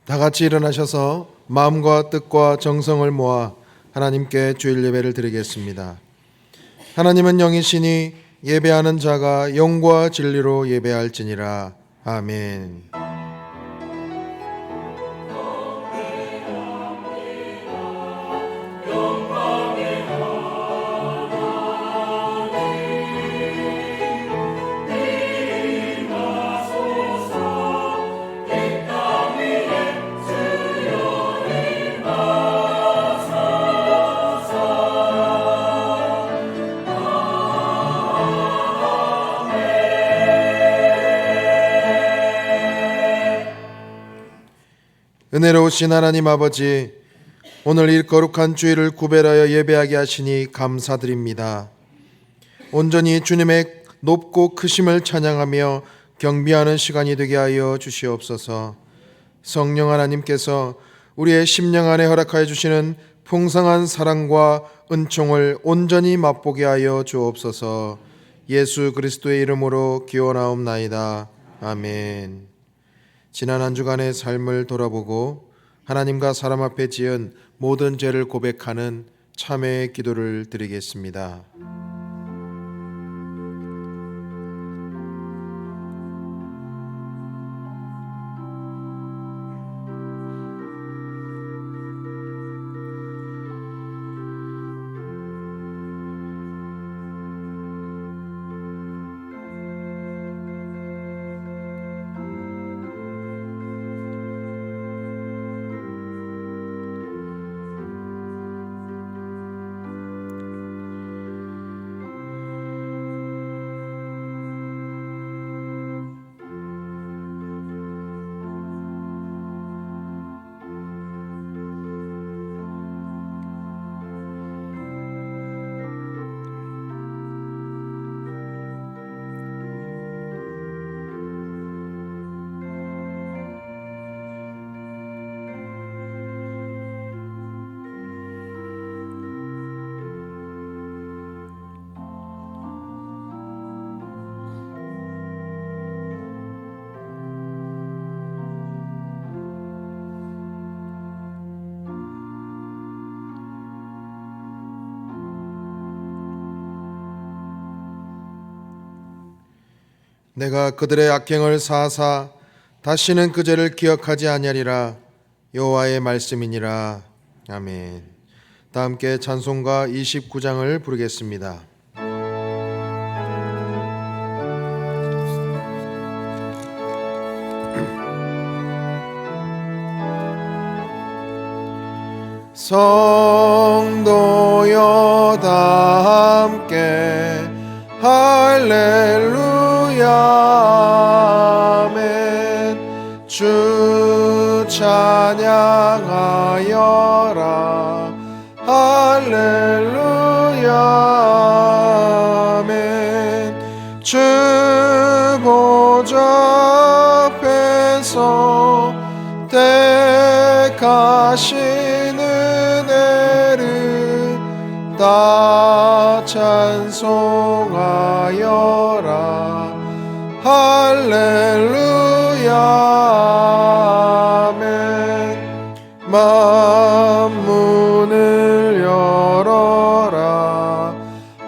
다 같이 일어나셔서 마음과 뜻과 정성을 모아 하나님께 주일 예배를 드리겠습니다. 하나님은 영이시니 예배하는 자가 영과 진리로 예배할지니라. 아멘. 은혜로우신 하나님 아버지, 오늘 이 거룩한 주일을 구별하여 예배하게 하시니 감사드립니다. 온전히 주님의 높고 크심을 찬양하며 경배하는 시간이 되게 하여 주시옵소서. 성령 하나님께서 우리의 심령 안에 허락하여 주시는 풍성한 사랑과 은총을 온전히 맛보게 하여 주옵소서. 예수 그리스도의 이름으로 기원하옵나이다. 아멘. 지난 한 주간의 삶을 돌아보고 하나님과 사람 앞에 지은 모든 죄를 고백하는 참회의 기도를 드리겠습니다. 내가 그들의 악행을 사하사 다시는 그 죄를 기억하지 아니하리라. 여호와의 말씀이니라. 아멘. 다 함께 찬송가 29장을 부르겠습니다. 성도여 다 함께 할렐루야. 아멘. 주 찬양하여라. 할렐루야. 아멘. 주 보좌 앞에서 택하신 은혜를 다 찬송하여라. 할렐루야. 아멘. 만문을 열어라.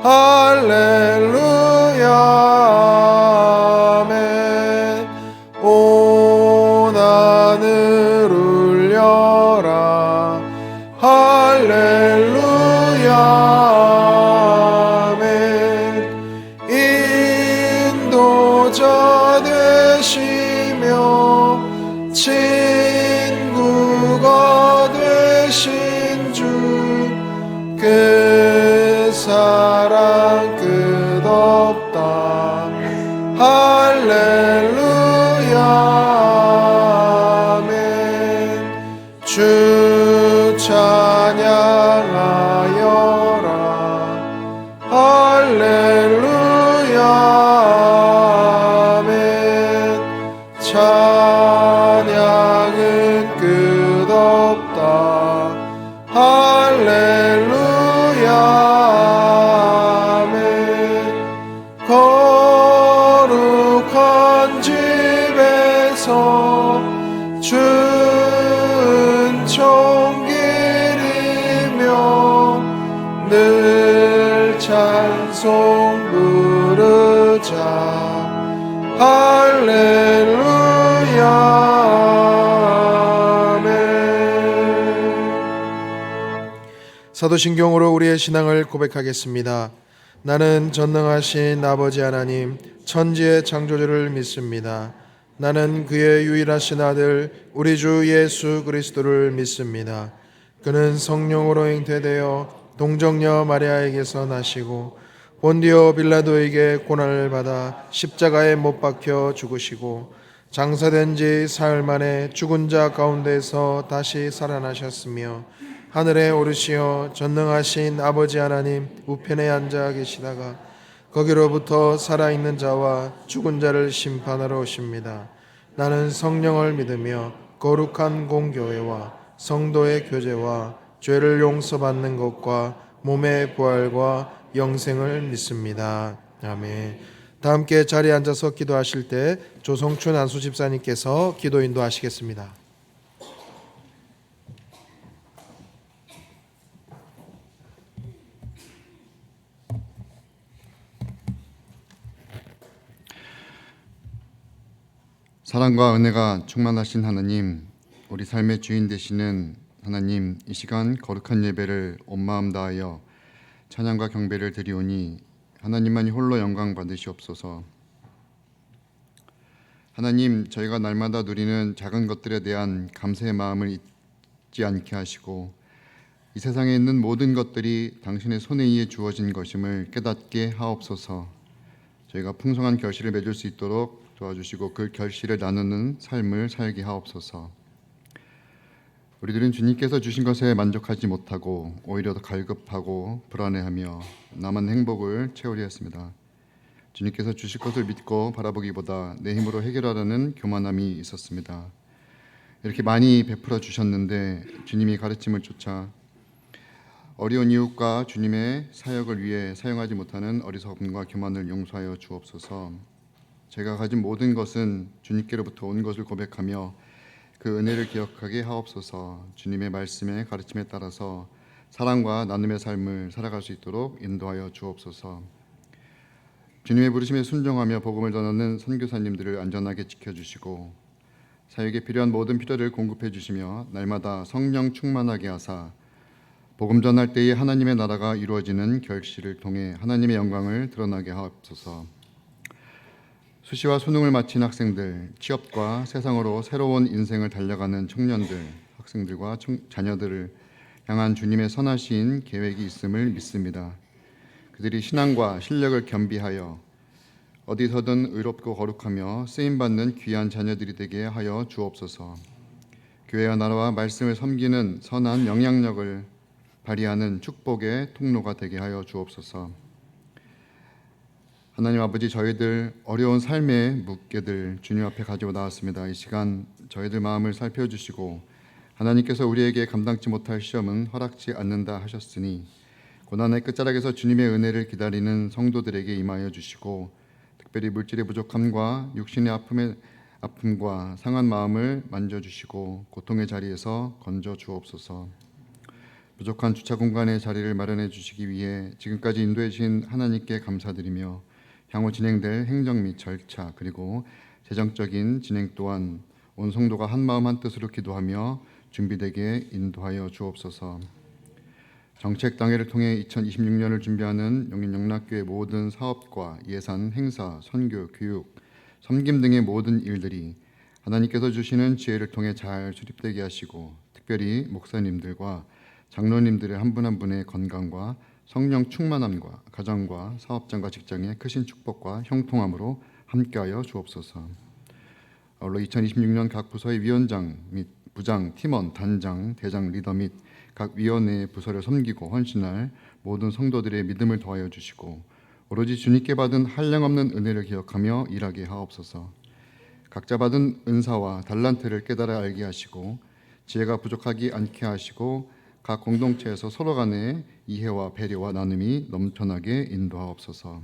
할렐루야. 아멘. 온 하늘 울려라. 할렐루야. 인도자 되시며 친구가 되신 주, 그 사랑 끝없다. 할렐루야. 아멘. 찬송 부르자. 할렐루야 아멘. 사도신경으로 우리의 신앙을 고백하겠습니다. 나는 전능하신 아버지 하나님 천지의 창조주를 믿습니다. 나는 그의 유일하신 아들 우리 주 예수 그리스도를 믿습니다. 그는 성령으로 잉태되어 동정녀 마리아에게서 나시고 본디오 빌라도에게 고난을 받아 십자가에 못 박혀 죽으시고 장사된 지 사흘 만에 죽은 자 가운데서 다시 살아나셨으며 하늘에 오르시어 전능하신 아버지 하나님 우편에 앉아 계시다가 거기로부터 살아있는 자와 죽은 자를 심판하러 오십니다. 나는 성령을 믿으며 거룩한 공교회와 성도의 교제와 죄를 용서받는 것과 몸의 부활과 영생을 믿습니다. 아멘. 다 함께 자리에 앉아서 기도하실 때 조성춘 안수 집사님께서 기도 인도하시겠습니다. 사랑과 은혜가 충만하신 하나님, 우리 삶의 주인 되시는 하나님, 이 시간 거룩한 예배를 온 마음 다하여 찬양과 경배를 드리오니 하나님만이 홀로 영광 받으시옵소서. 하나님, 저희가 날마다 누리는 작은 것들에 대한 감사의 마음을 잊지 않게 하시고 이 세상에 있는 모든 것들이 당신의 손에 의해 주어진 것임을 깨닫게 하옵소서. 저희가 풍성한 결실을 맺을 수 있도록 도와주시고 그 결실을 나누는 삶을 살게 하옵소서. 우리들은 주님께서 주신 것에 만족하지 못하고 오히려 더 갈급하고 불안해하며 남은 행복을 채우려 했습니다. 주님께서 주실 것을 믿고 바라보기보다 내 힘으로 해결하려는 교만함이 있었습니다. 이렇게 많이 베풀어 주셨는데 주님이 가르침을 쫓아 어려운 이웃과 주님의 사역을 위해 사용하지 못하는 어리석음과 교만을 용서하여 주옵소서. 제가 가진 모든 것은 주님께로부터 온 것을 고백하며 그 은혜를 기억하게 하옵소서. 주님의 말씀에 가르침에 따라서 사랑과 나눔의 삶을 살아갈 수 있도록 인도하여 주옵소서. 주님의 부르심에 순종하며 복음을 전하는 선교사님들을 안전하게 지켜주시고 사역에 필요한 모든 필요를 공급해 주시며 날마다 성령 충만하게 하사 복음 전할 때에 하나님의 나라가 이루어지는 결실을 통해 하나님의 영광을 드러나게 하옵소서. 수시와 수능을 마친 학생들, 취업과 세상으로 새로운 인생을 달려가는 청년들, 학생들과 자녀들을 향한 주님의 선하신 계획이 있음을 믿습니다. 그들이 신앙과 실력을 겸비하여 어디서든 의롭고 거룩하며 쓰임받는 귀한 자녀들이 되게 하여 주옵소서. 교회와 나라와 말씀을 섬기는 선한 영향력을 발휘하는 축복의 통로가 되게 하여 주옵소서. 하나님 아버지, 저희들 어려운 삶의 묵게들 주님 앞에 가지고 나왔습니다. 이 시간 저희들 마음을 살펴주시고 하나님께서 우리에게 감당치 못할 시험은 허락지 않는다 하셨으니 고난의 끝자락에서 주님의 은혜를 기다리는 성도들에게 임하여 주시고 특별히 물질의 부족함과 육신의 아픔과 상한 마음을 만져주시고 고통의 자리에서 건져 주옵소서. 부족한 주차 공간의 자리를 마련해 주시기 위해 지금까지 인도해 주신 하나님께 감사드리며 향후 진행될 행정 및 절차 그리고 재정적인 진행 또한 온 성도가 한마음 한뜻으로 기도하며 준비되게 인도하여 주옵소서. 정책 당회를 통해 2026년을 준비하는 용인영락교회 모든 사업과 예산, 행사, 선교, 교육, 섬김 등의 모든 일들이 하나님께서 주시는 지혜를 통해 잘 수립되게 하시고 특별히 목사님들과 장로님들의 한 분 한 분의 건강과 성령 충만함과 가정과 사업장과 직장의 크신 축복과 형통함으로 함께하여 주옵소서. 아울러 2026년 각 부서의 위원장 및 부장, 팀원, 단장, 대장, 리더 및 각 위원회의 부서를 섬기고 헌신할 모든 성도들의 믿음을 더하여 주시고 오로지 주님께 받은 한량없는 은혜를 기억하며 일하게 하옵소서. 각자 받은 은사와 달란트를 깨달아 알게 하시고 지혜가 부족하지 않게 하시고 각 공동체에서 서로 간의 이해와 배려와 나눔이 넘쳐나게 인도하옵소서.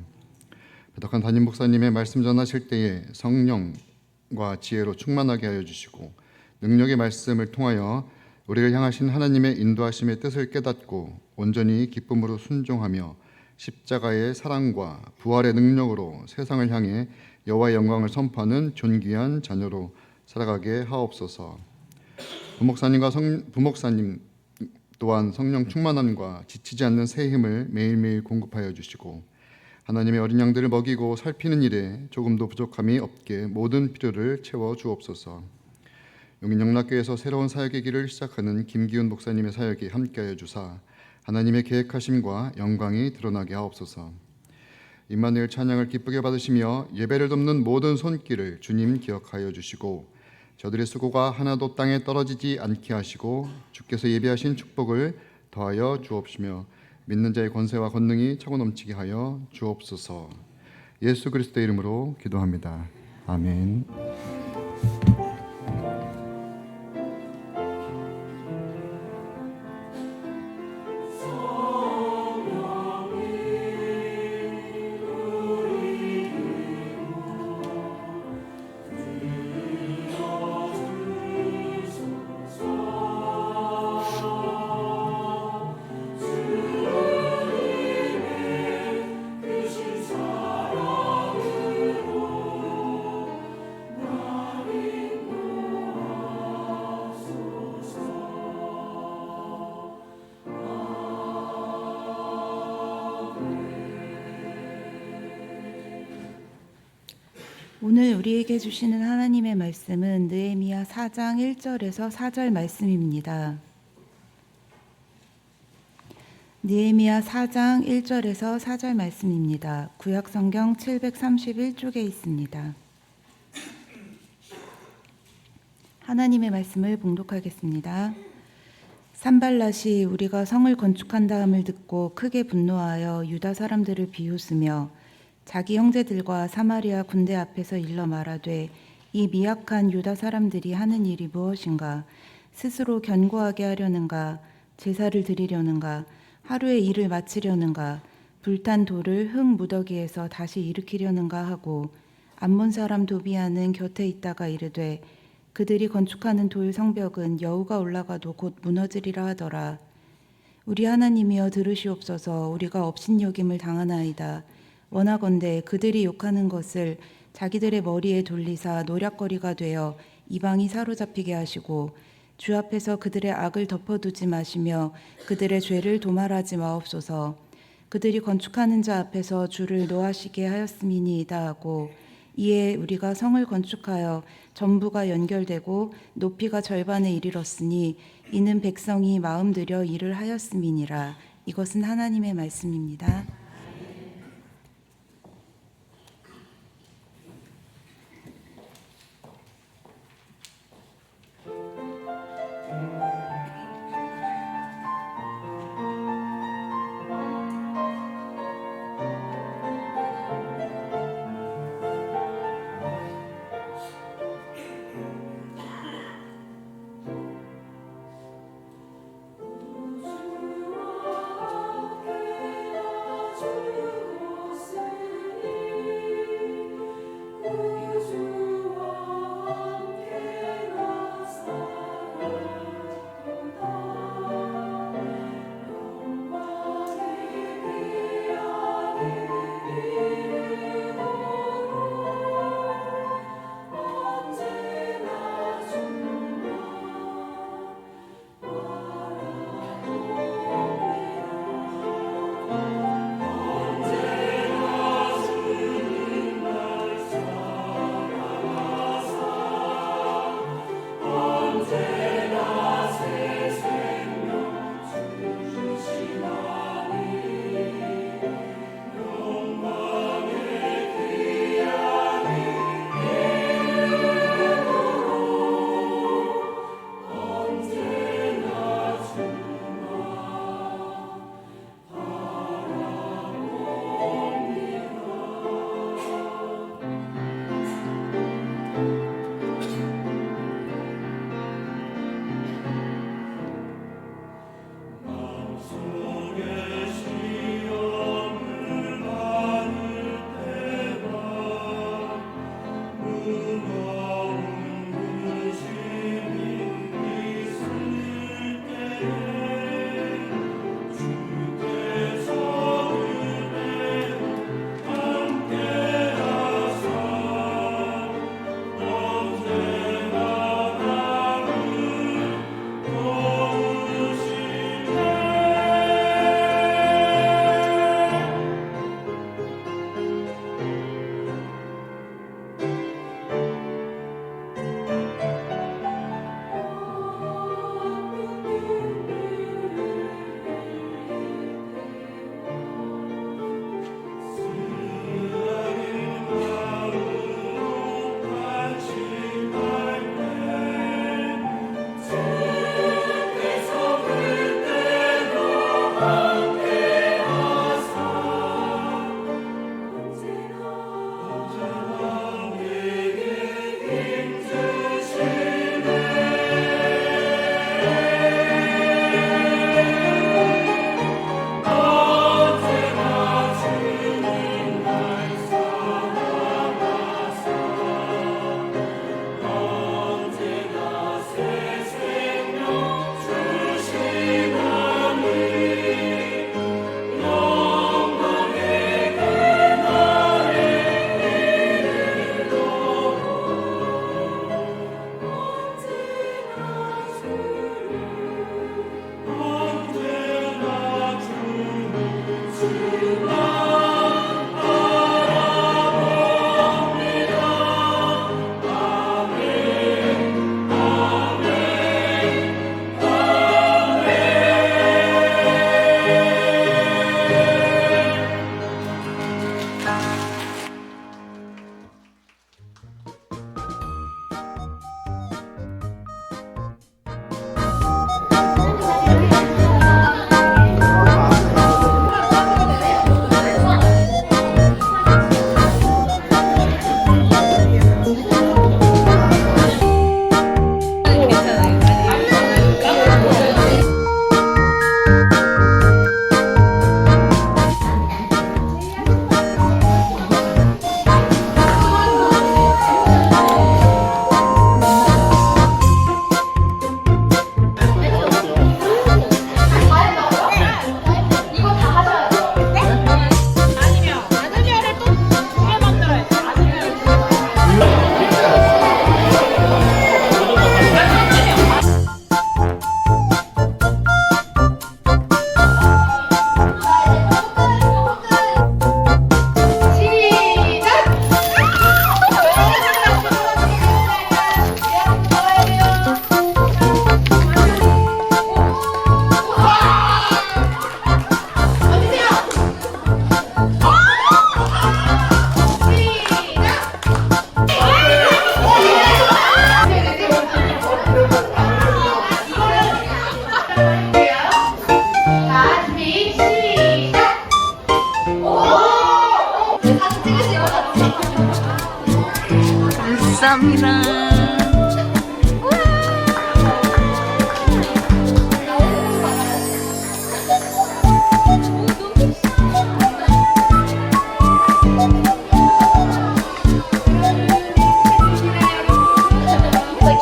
배덕한 담임 목사님의 말씀 전하실 때에 성령과 지혜로 충만하게 하여 주시고 능력의 말씀을 통하여 우리를 향하신 하나님의 인도하심의 뜻을 깨닫고 온전히 기쁨으로 순종하며 십자가의 사랑과 부활의 능력으로 세상을 향해 여호와의 영광을 선포하는 존귀한 자녀로 살아가게 하옵소서. 부목사님 또한 성령 충만함과 지치지 않는 새 힘을 매일매일 공급하여 주시고 하나님의 어린 양들을 먹이고 살피는 일에 조금도 부족함이 없게 모든 필요를 채워 주옵소서. 용인영락교에서 새로운 사역의 길을 시작하는 김기훈 목사님의 사역에 함께하여 주사 하나님의 계획하심과 영광이 드러나게 하옵소서. 임마누엘 찬양을 기쁘게 받으시며 예배를 돕는 모든 손길을 주님 기억하여 주시고 저들의 수고가 하나도 땅에 떨어지지 않게 하시고 주께서 예비하신 축복을 더하여 주옵시며 믿는 자의 권세와 권능이 차고 넘치게 하여 주옵소서. 예수 그리스도의 이름으로 기도합니다. 아멘. 오늘 우리에게 주시는 하나님의 말씀은 느헤미야 4장 1절에서 4절 말씀입니다. 느헤미야 4장 1절에서 4절 말씀입니다. 구약성경 731쪽에 있습니다. 하나님의 말씀을 봉독하겠습니다. 산발랏이 우리가 성을 건축한다함을 듣고 크게 분노하여 유다 사람들을 비웃으며 자기 형제들과 사마리아 군대 앞에서 일러 말하되 이 미약한 유다 사람들이 하는 일이 무엇인가? 스스로 견고하게 하려는가? 제사를 드리려는가? 하루의 일을 마치려는가? 불탄 돌을 흙 무더기에서 다시 일으키려는가 하고 암몬 사람 도비아는 곁에 있다가 이르되 그들이 건축하는 돌 성벽은 여우가 올라가도 곧 무너지리라 하더라. 우리 하나님이여 들으시옵소서. 우리가 업신여김을 당하나이다. 원하건대 그들이 욕하는 것을 자기들의 머리에 돌리사 노략거리가 되어 이방이 사로잡히게 하시고 주 앞에서 그들의 악을 덮어두지 마시며 그들의 죄를 도말하지 마옵소서. 그들이 건축하는 자 앞에서 주를 노하시게 하였음이니이다 하고 이에 우리가 성을 건축하여 전부가 연결되고 높이가 절반에 이르렀으니 이는 백성이 마음 들여 일을 하였음이니라. 이것은 하나님의 말씀입니다.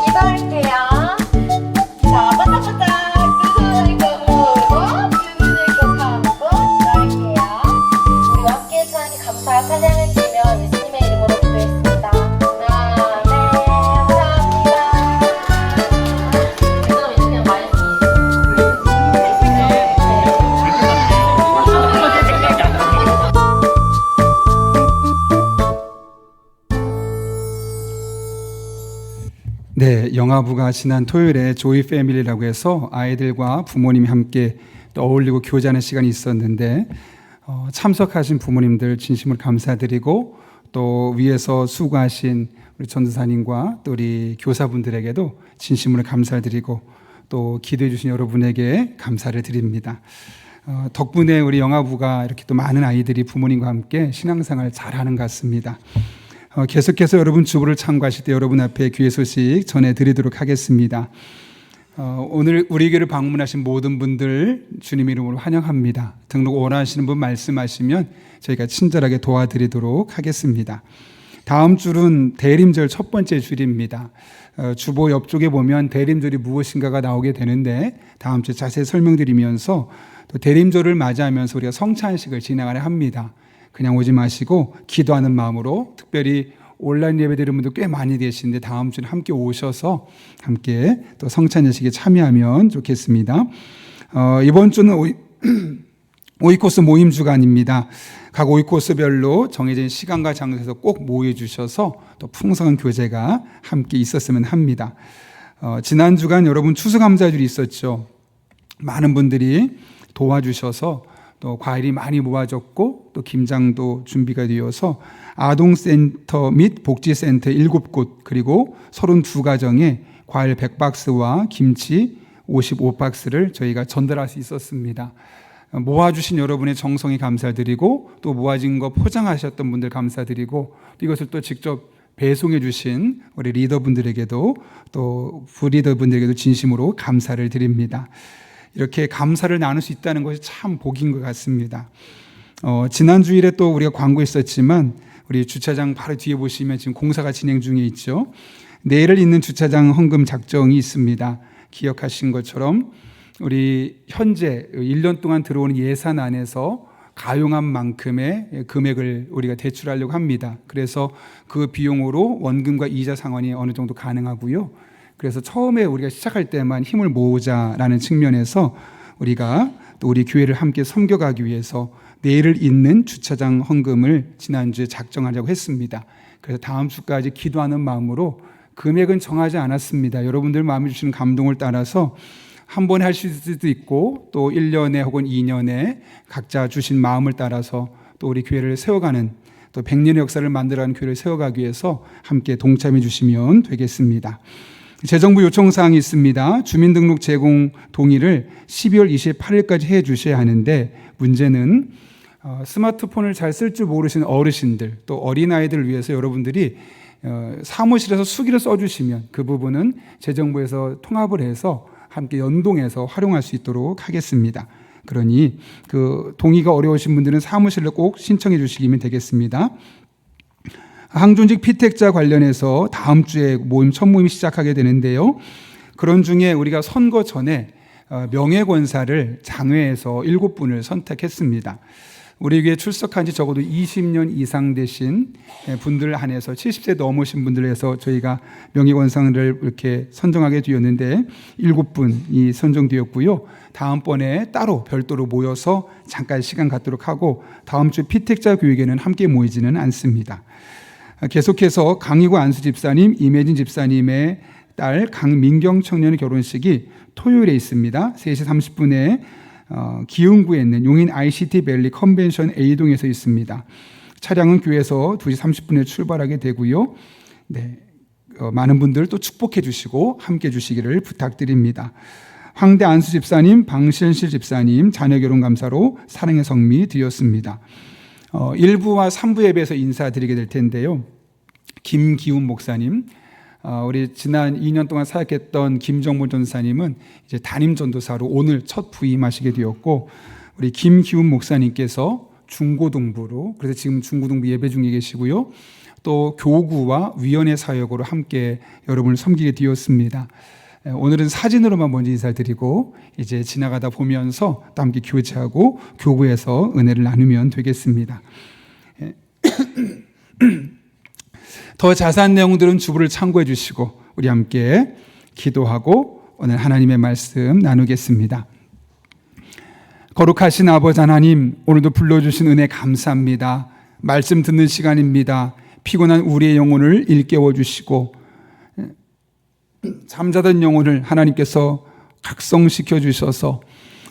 기도할게요. 자, 바짝바짝 두 손을 꺾고 두 눈을 꼭 감고 기도할게요. 우리 함께 해주신 하나님 감사 찬양을 드리며 예수님의 이름으로 기도했습니다. 하나, 감사합니다. 그럼 이제 그냥 말씀이 네, 영아부가 지난 토요일에 조이 패밀리라고 해서 아이들과 부모님이 함께 또 어울리고 교제하는 시간이 있었는데 참석하신 부모님들 진심으로 감사드리고 또 위에서 수고하신 우리 전도사님과 또 우리 교사분들에게도 진심으로 감사드리고 또 기도해 주신 여러분에게 감사를 드립니다. 덕분에 우리 영아부가 이렇게 또 많은 아이들이 부모님과 함께 신앙생활 잘하는 것 같습니다. 계속해서 여러분 주보를 참고하실 때 여러분 앞에 귀의 소식 전해드리도록 하겠습니다. 오늘 우리 교회를 방문하신 모든 분들 주님 이름으로 환영합니다. 등록 원하시는 분 말씀하시면 저희가 친절하게 도와드리도록 하겠습니다. 다음 줄은 대림절 첫 번째 줄입니다. 주보 옆쪽에 보면 대림절이 무엇인가가 나오게 되는데 다음 주에 자세히 설명드리면서 또 대림절을 맞이하면서 우리가 성찬식을 진행하려 합니다. 그냥 오지 마시고 기도하는 마음으로 특별히 온라인 예배 드리는 분들 꽤 많이 계시는데 다음 주에 함께 오셔서 함께 또 성찬 예식에 참여하면 좋겠습니다. 이번 주는 오이코스 모임 주간입니다. 각 오이코스별로 정해진 시간과 장소에서 꼭 모여 주셔서 또 풍성한 교제가 함께 있었으면 합니다. 지난 주간 여러분 추수감사절이 있었죠. 많은 분들이 도와주셔서 또 과일이 많이 모아졌고 또 김장도 준비가 되어서 아동센터 및 복지센터 7곳 그리고 32가정에 과일 100박스와 김치 55박스를 저희가 전달할 수 있었습니다. 모아주신 여러분의 정성에 감사드리고 또 모아진 거 포장하셨던 분들 감사드리고 이것을 또 직접 배송해 주신 우리 리더분들에게도 또 부리더분들에게도 진심으로 감사를 드립니다. 이렇게 감사를 나눌 수 있다는 것이 참 복인 것 같습니다. 지난 주일에 또 우리가 광고했었지만 우리 주차장 바로 뒤에 보시면 지금 공사가 진행 중에 있죠. 내일을 잇는 주차장 헌금 작정이 있습니다. 기억하신 것처럼 우리 현재 1년 동안 들어오는 예산 안에서 가용한 만큼의 금액을 우리가 대출하려고 합니다. 그래서 그 비용으로 원금과 이자 상환이 어느 정도 가능하고요. 그래서 처음에 우리가 시작할 때만 힘을 모으자라는 측면에서 우리가 또 우리 교회를 함께 섬겨가기 위해서 내일을 잇는 주차장 헌금을 지난주에 작정하려고 했습니다. 그래서 다음 주까지 기도하는 마음으로 금액은 정하지 않았습니다. 여러분들 마음에 주시는 감동을 따라서 한 번에 할 수도 있고 또 1년에 혹은 2년에 각자 주신 마음을 따라서 또 우리 교회를 세워가는 또 100년의 역사를 만들어가는 교회를 세워가기 위해서 함께 동참해 주시면 되겠습니다. 재정부 요청사항이 있습니다. 주민등록 제공 동의를 12월 28일까지 해 주셔야 하는데 문제는 스마트폰을 잘 쓸 줄 모르시는 어르신들 또 어린아이들을 위해서 여러분들이 사무실에서 수기를 써주시면 그 부분은 재정부에서 통합을 해서 함께 연동해서 활용할 수 있도록 하겠습니다. 그러니 그 동의가 어려우신 분들은 사무실로 꼭 신청해 주시면 되겠습니다. 항존직 피택자 관련해서 다음 주에 첫 모임이 시작하게 되는데요. 그런 중에 우리가 선거 전에 명예권사를 장외에서 7분을 선택했습니다. 우리 교회에 출석한 지 적어도 20년 이상 되신 분들 한해서 70세 넘으신 분들 해서 저희가 명예권상을 이렇게 선정하게 되었는데 7분이 선정되었고요. 다음번에 따로 별도로 모여서 잠깐 시간 갖도록 하고 다음 주 피택자 교육에는 함께 모이지는 않습니다. 계속해서 강희구 안수 집사님, 임혜진 집사님의 딸 강민경 청년의 결혼식이 토요일에 있습니다. 3시 30분에 기흥구에 있는 용인 ICT 밸리 컨벤션 A동에서 있습니다. 차량은 교회에서 2시 30분에 출발하게 되고요. 네, 많은 분들 또 축복해 주시고 함께 해 주시기를 부탁드립니다. 황대 안수 집사님, 방신실 집사님 자녀 결혼 감사로 사랑의 성미 드렸습니다. 1부와 3부 예배에서 인사드리게 될 텐데요. 김기훈 목사님, 우리 지난 2년 동안 사역했던 김정문 전사님은 이제 담임 전도사로 오늘 첫 부임하시게 되었고, 우리 김기훈 목사님께서 중고등부로, 그래서 지금 중고등부 예배 중에 계시고요. 또 교구와 위원회 사역으로 함께 여러분을 섬기게 되었습니다. 오늘은 사진으로만 먼저 인사드리고 이제 지나가다 보면서 또 함께 교제하고 교구에서 은혜를 나누면 되겠습니다. 더 자세한 내용들은 주부를 참고해 주시고 우리 함께 기도하고 오늘 하나님의 말씀 나누겠습니다. 거룩하신 아버지 하나님, 오늘도 불러주신 은혜 감사합니다. 말씀 듣는 시간입니다. 피곤한 우리의 영혼을 일깨워 주시고 잠자던 영혼을 하나님께서 각성시켜 주셔서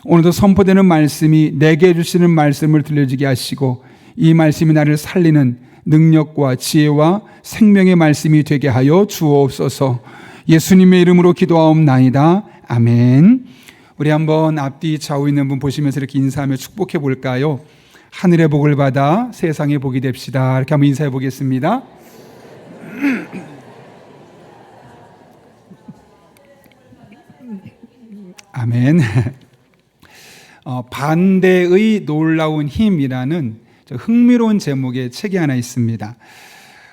오늘도 선포되는 말씀이 내게 주시는 말씀을 들려주게 하시고 이 말씀이 나를 살리는 능력과 지혜와 생명의 말씀이 되게 하여 주옵소서. 예수님의 이름으로 기도하옵나이다. 아멘. 우리 한번 앞뒤 좌우 있는 분 보시면서 이렇게 인사하며 축복해 볼까요? 하늘의 복을 받아 세상의 복이 됩시다. 이렇게 한번 인사해 보겠습니다. 아멘. 반대의 놀라운 힘이라는 흥미로운 제목의 책이 하나 있습니다.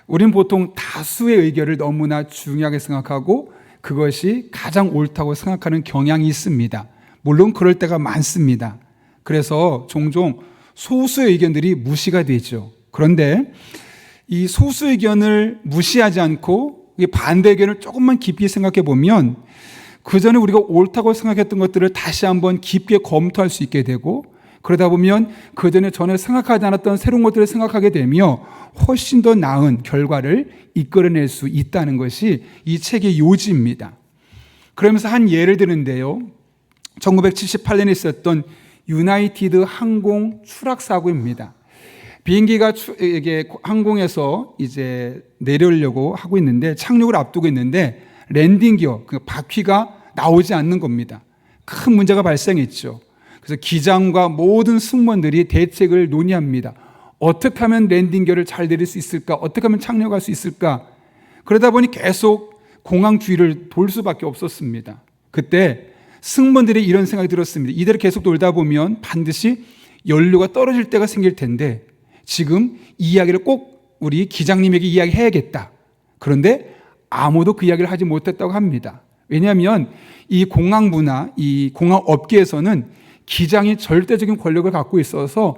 우리는 보통 다수의 의견을 너무나 중요하게 생각하고 그것이 가장 옳다고 생각하는 경향이 있습니다. 물론 그럴 때가 많습니다. 그래서 종종 소수의 의견들이 무시가 되죠. 그런데 이 소수 의견을 무시하지 않고 반대 의견을 조금만 깊이 생각해 보면 그 전에 우리가 옳다고 생각했던 것들을 다시 한번 깊게 검토할 수 있게 되고, 그러다 보면 그 전에 생각하지 않았던 새로운 것들을 생각하게 되며 훨씬 더 나은 결과를 이끌어낼 수 있다는 것이 이 책의 요지입니다. 그러면서 한 예를 드는데요, 1978년에 있었던 유나이티드 항공 추락 사고입니다. 비행기가 이게 항공에서 이제 내려오려고 하고 있는데 착륙을 앞두고 있는데 랜딩 기어, 그 바퀴가 나오지 않는 겁니다. 큰 문제가 발생했죠. 그래서 기장과 모든 승무원들이 대책을 논의합니다. 어떻게 하면 랜딩 기어를 잘 내릴 수 있을까? 어떻게 하면 착륙할 수 있을까? 그러다 보니 계속 공항 주위를 돌 수밖에 없었습니다. 그때 승무원들이 이런 생각이 들었습니다. 이대로 계속 돌다 보면 반드시 연료가 떨어질 때가 생길 텐데 지금 이 이야기를 꼭 우리 기장님에게 이야기해야겠다. 그런데 아무도 그 이야기를 하지 못했다고 합니다. 왜냐하면 이 공항 문화, 이 공항 업계에서는 기장이 절대적인 권력을 갖고 있어서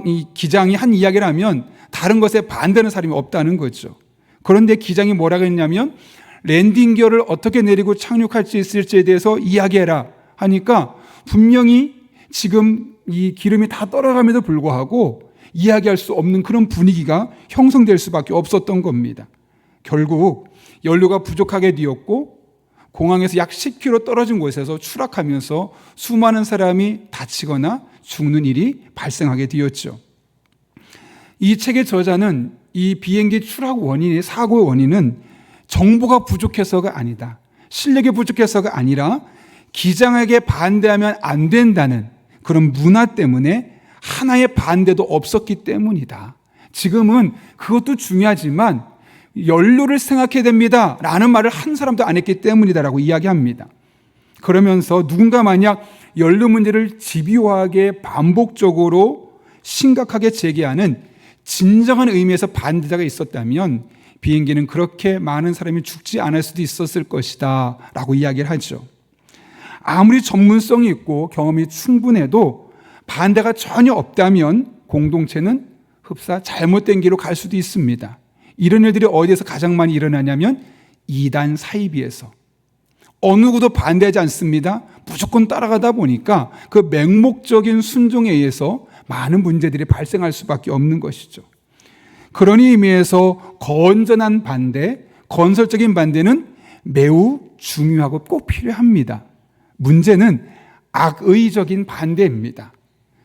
이 기장이 한 이야기를 하면 다른 것에 반대하는 사람이 없다는 거죠. 그런데 기장이 뭐라고 했냐면 랜딩 기어를 어떻게 내리고 착륙할 수 있을지에 대해서 이야기해라 하니까 분명히 지금 이 기름이 다 떨어감에도 불구하고 이야기할 수 없는 그런 분위기가 형성될 수밖에 없었던 겁니다. 결국 연료가 부족하게 되었고 공항에서 약 10km 떨어진 곳에서 추락하면서 수많은 사람이 다치거나 죽는 일이 발생하게 되었죠. 이 책의 저자는 이 비행기 추락 원인의 사고의 원인은 정보가 부족해서가 아니다, 실력이 부족해서가 아니라 기장에게 반대하면 안 된다는 그런 문화 때문에 하나의 반대도 없었기 때문이다. 지금은 그것도 중요하지만 연료를 생각해야 됩니다 라는 말을 한 사람도 안 했기 때문이다라고 이야기합니다. 그러면서 누군가 만약 연료 문제를 집요하게 반복적으로 심각하게 제기하는 진정한 의미에서 반대자가 있었다면 비행기는 그렇게 많은 사람이 죽지 않을 수도 있었을 것이다 라고 이야기를 하죠. 아무리 전문성이 있고 경험이 충분해도 반대가 전혀 없다면 공동체는 흡사 잘못된 길로 갈 수도 있습니다. 이런 일들이 어디에서 가장 많이 일어나냐면 이단 사이비에서. 어느 누구도 반대하지 않습니다. 무조건 따라가다 보니까 그 맹목적인 순종에 의해서 많은 문제들이 발생할 수밖에 없는 것이죠. 그런 의미에서 건전한 반대, 건설적인 반대는 매우 중요하고 꼭 필요합니다. 문제는 악의적인 반대입니다.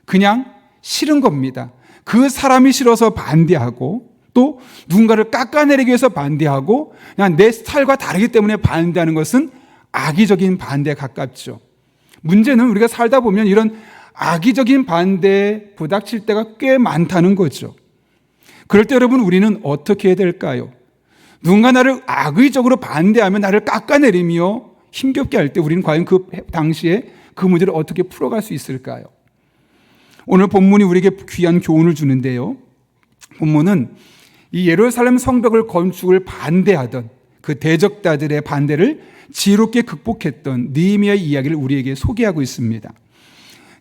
그냥 싫은 겁니다. 그 사람이 싫어서 반대하고 또 누군가를 깎아내리기 위해서 반대하고 그냥 내 스타일과 다르기 때문에 반대하는 것은 악의적인 반대에 가깝죠. 문제는 우리가 살다 보면 이런 악의적인 반대에 부닥칠 때가 꽤 많다는 거죠. 그럴 때 여러분 우리는 어떻게 해야 될까요? 누군가 나를 악의적으로 반대하면 나를 깎아내리며 힘겹게 할 때 우리는 과연 그 당시에 그 문제를 어떻게 풀어갈 수 있을까요? 오늘 본문이 우리에게 귀한 교훈을 주는데요. 본문은 이 예루살렘 성벽을 건축을 반대하던 그 대적자들의 반대를 지혜롭게 극복했던 느헤미야의 이야기를 우리에게 소개하고 있습니다.